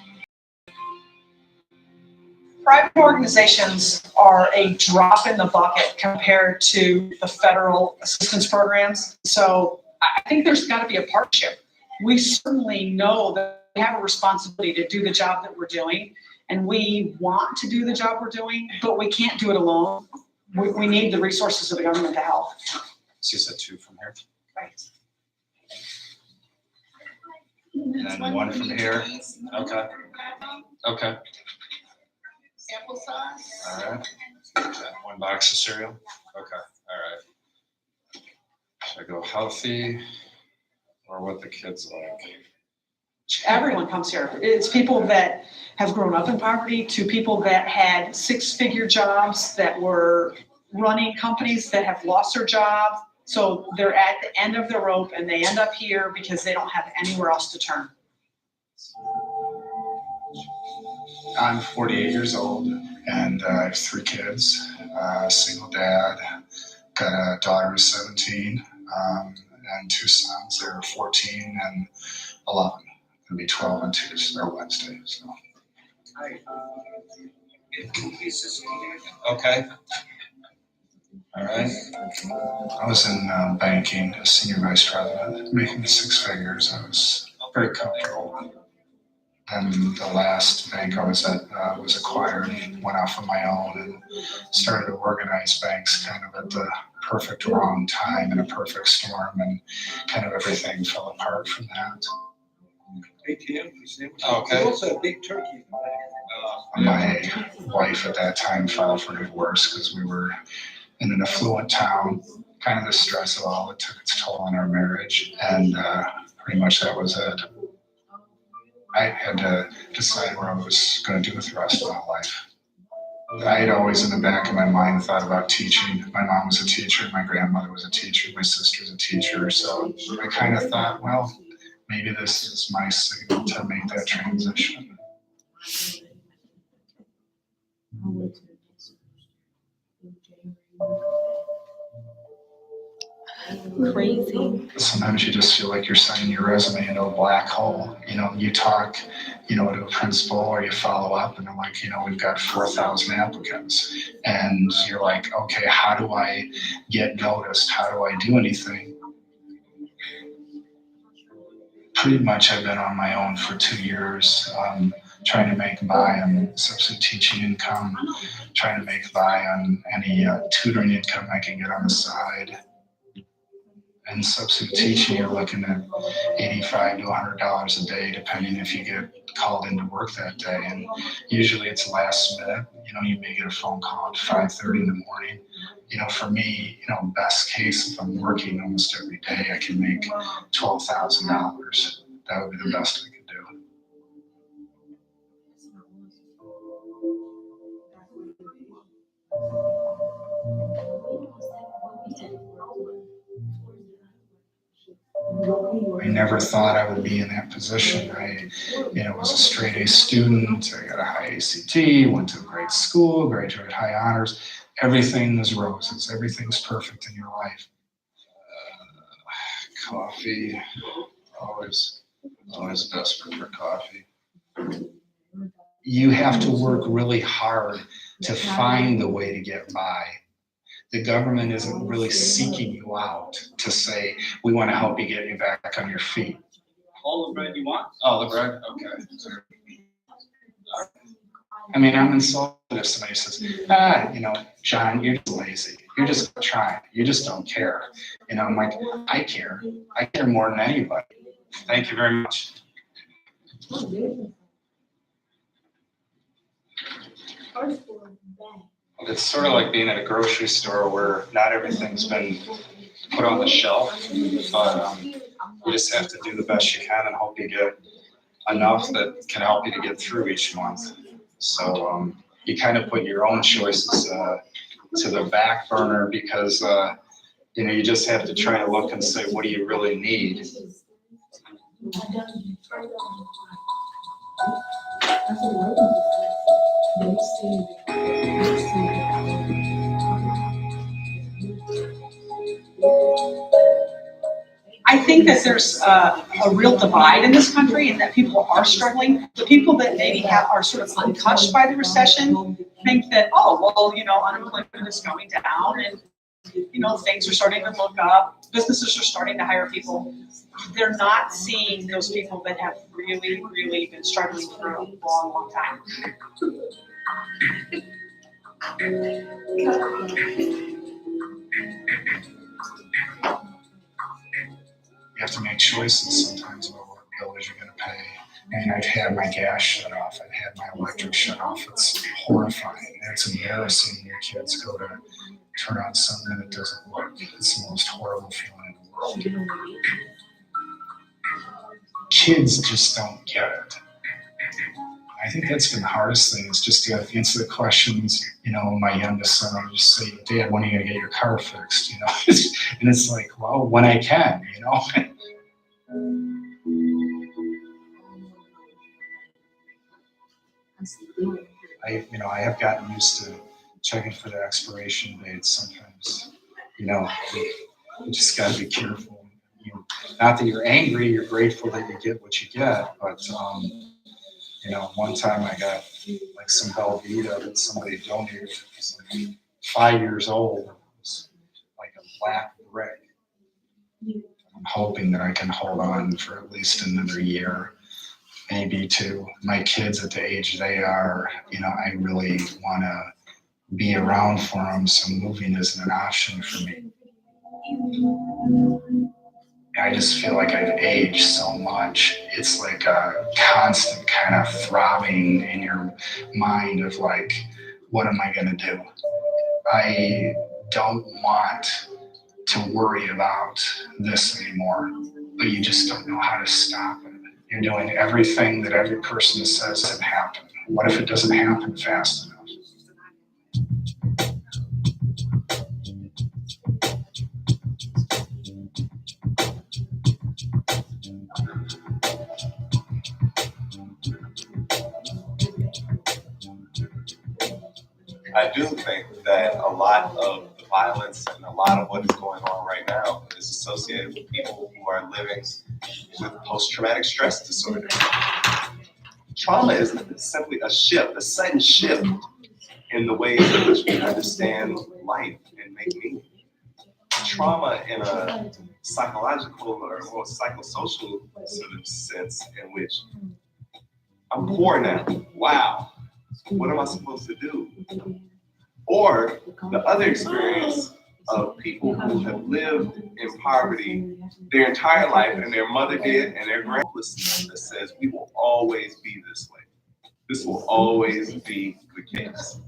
Private organizations are a drop in the bucket compared to the federal assistance programs. So I think there's got to be a partnership. We certainly know that we have a responsibility to do the job that we're doing, and we want to do the job we're doing, but we can't do it alone. We need the resources of the government to help. So you said 2 from here? Right. And then 1 from here? Okay. Okay, Applesauce? all right. 1 box of cereal? Okay, all right. Should I go healthy or what the kids like? Everyone comes here. It's people that have grown up in poverty to people that had 6-figure jobs, that were running companies that have lost their job. So they're at the end of the rope and they end up here because they don't have anywhere else to turn. I'm 48 years old and I have 3 kids, single dad, got a daughter who's 17, and 2 sons. They're 14 and 11. It'll be 12 on Tuesday or Wednesday. So. Okay. All right. I was in banking, a senior vice president, making 6 figures. I was very comfortable. And the last bank I was at was acquired, went off on my own and started to organize banks kind of at the perfect wrong time in a perfect storm, and kind of everything fell apart from that. ATM for sandwiches. Okay. We also have big turkey. My wife at that time filed for divorce because we were in an affluent town. Kind of the stress of all it took its toll on our marriage, and pretty much that was it. I had to decide what I was going to do with the rest of my life. I had always in the back of my mind thought about teaching. My mom was a teacher, my grandmother was a teacher, my sister's a teacher, so I kind of thought, well, maybe this is my signal to make that transition. Crazy. Sometimes you just feel like you're sending your resume into a black hole. You know, you talk, to a principal or you follow up and they're like, we've got 4,000 applicants. And you're like, okay, how do I get noticed? How do I do anything? Pretty much I've been on my own for 2 years, trying to make by on substitute teaching income, trying to make by on any tutoring income I can get on the side. And substitute teaching, you're looking at $85 to $100 a day, depending if you get called into work that day. And usually it's last minute. You may get a phone call at 5:30 in the morning. For me, best case, if I'm working almost every day, I can make $12,000. That would be the best I could do. I never thought I would be in that position. I, was a straight A student. I got a high ACT, went to a great school, graduated high honors. Everything is roses. Everything's perfect in your life. Coffee, always desperate for coffee. You have to work really hard to find the way to get by. The government isn't really seeking you out to say, we want to help you get you back on your feet. All the bread you want? Oh, the bread? Okay. I'm insulted if somebody says, John, you're just lazy. You're just trying. You just don't care. I'm like, I care. I care more than anybody. Thank you very much. It's sort of like being at a grocery store where not everything's been put on the shelf, but you just have to do the best you can and hope you get enough that can help you to get through each month. So you kind of put your own choices to the back burner because you just have to try to look and say, what do you really need? I think that there's a real divide in this country and that people are struggling. The people that maybe are sort of untouched by the recession think that, unemployment is going down and, things are starting to look up. Businesses are starting to hire people. They're not seeing those people that have really, really been struggling for a long, long time. You have to make choices sometimes about what bills you're going to pay. And I've had my gas shut off. I've had my electric shut off. It's horrifying. It's embarrassing when your kids go to turn on something and it doesn't work. It's the most horrible feeling in the world. Kids just don't get it. I think that's been the hardest thing is just to answer the questions. My youngest son will just say, Dad, when are you going to get your car fixed? And it's like, well, when I can, I have gotten used to checking for the expiration dates sometimes. You just got to be careful. Not that you're angry, you're grateful that you get what you get, but one time I got like some Velveeta that somebody donated. It was like 5 years old. It was like a black brick. I'm hoping that I can hold on for at least another year, maybe two. My kids at the age they are, I really want to be around for them, so moving isn't an option for me. I just feel like I've aged so much. It's like a constant kind of throbbing in your mind of like, what am I going to do? I don't want to worry about this anymore, but you just don't know how to stop it. You're doing everything that every person says can happen. What if it doesn't happen fast enough? I do think that a lot of the violence and a lot of what is going on right now is associated with people who are living with post-traumatic stress disorder. Trauma is simply a shift, a sudden shift in the ways in which we understand life and make meaning. Trauma in a psychological or more psychosocial sort of sense in which I'm poor now. Wow, what am I supposed to do? Or the other experience of people who have lived in poverty their entire life, and their mother did, and their grandparents that says we will always be this way. This will always be the case.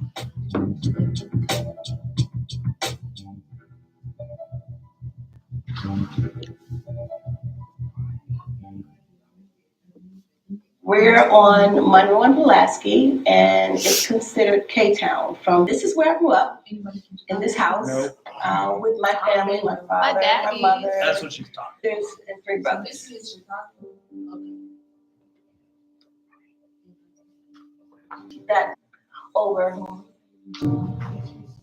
We're on Monroe and Pulaski, and it's considered K-Town. This is where I grew up, in this house, with my family, my father, my mother. That's what she's talking Sisters, and 3 brothers. That over,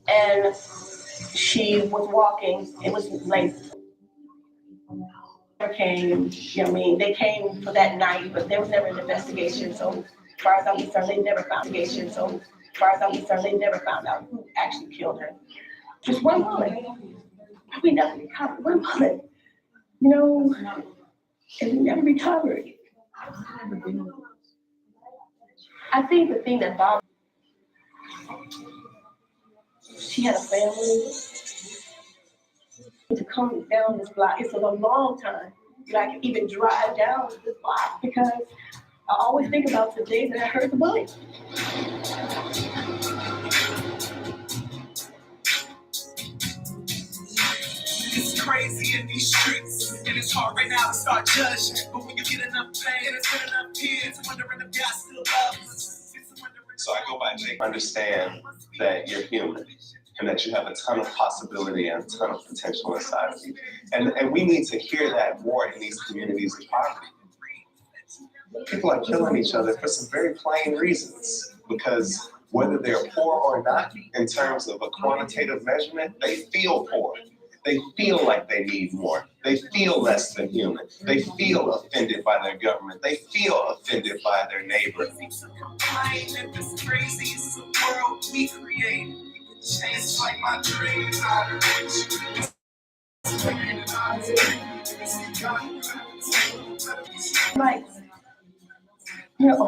and she was walking. It was like came. You know what I mean? They came for that night, but there was never an investigation. So, as far as I'm concerned, they never found investigation. So, as far as I'm concerned, they never found out who actually killed her. Just one bullet. We never recovered. One bullet. You know, and we never recovered. I think the thing that bothered, she had a family. To come down this block, it's a long time that I can even drive down this block because I always think about the day that I heard the bullet. It's crazy in these streets, and it's hard right now to start judging. But when you get enough pain, it's been enough tears, wondering if God still loves us. So I go by and understand that you're human and that you have a ton of possibility and a ton of potential inside of you. And we need to hear that more in these communities of poverty. People are killing each other for some very plain reasons, because whether they're poor or not, in terms of a quantitative measurement, they feel poor. They feel like they need more. They feel less than human. They feel offended by their government. They feel offended by their neighbor. It's crazy, it's the world we create. It's like my dreams are rich. Like, you know,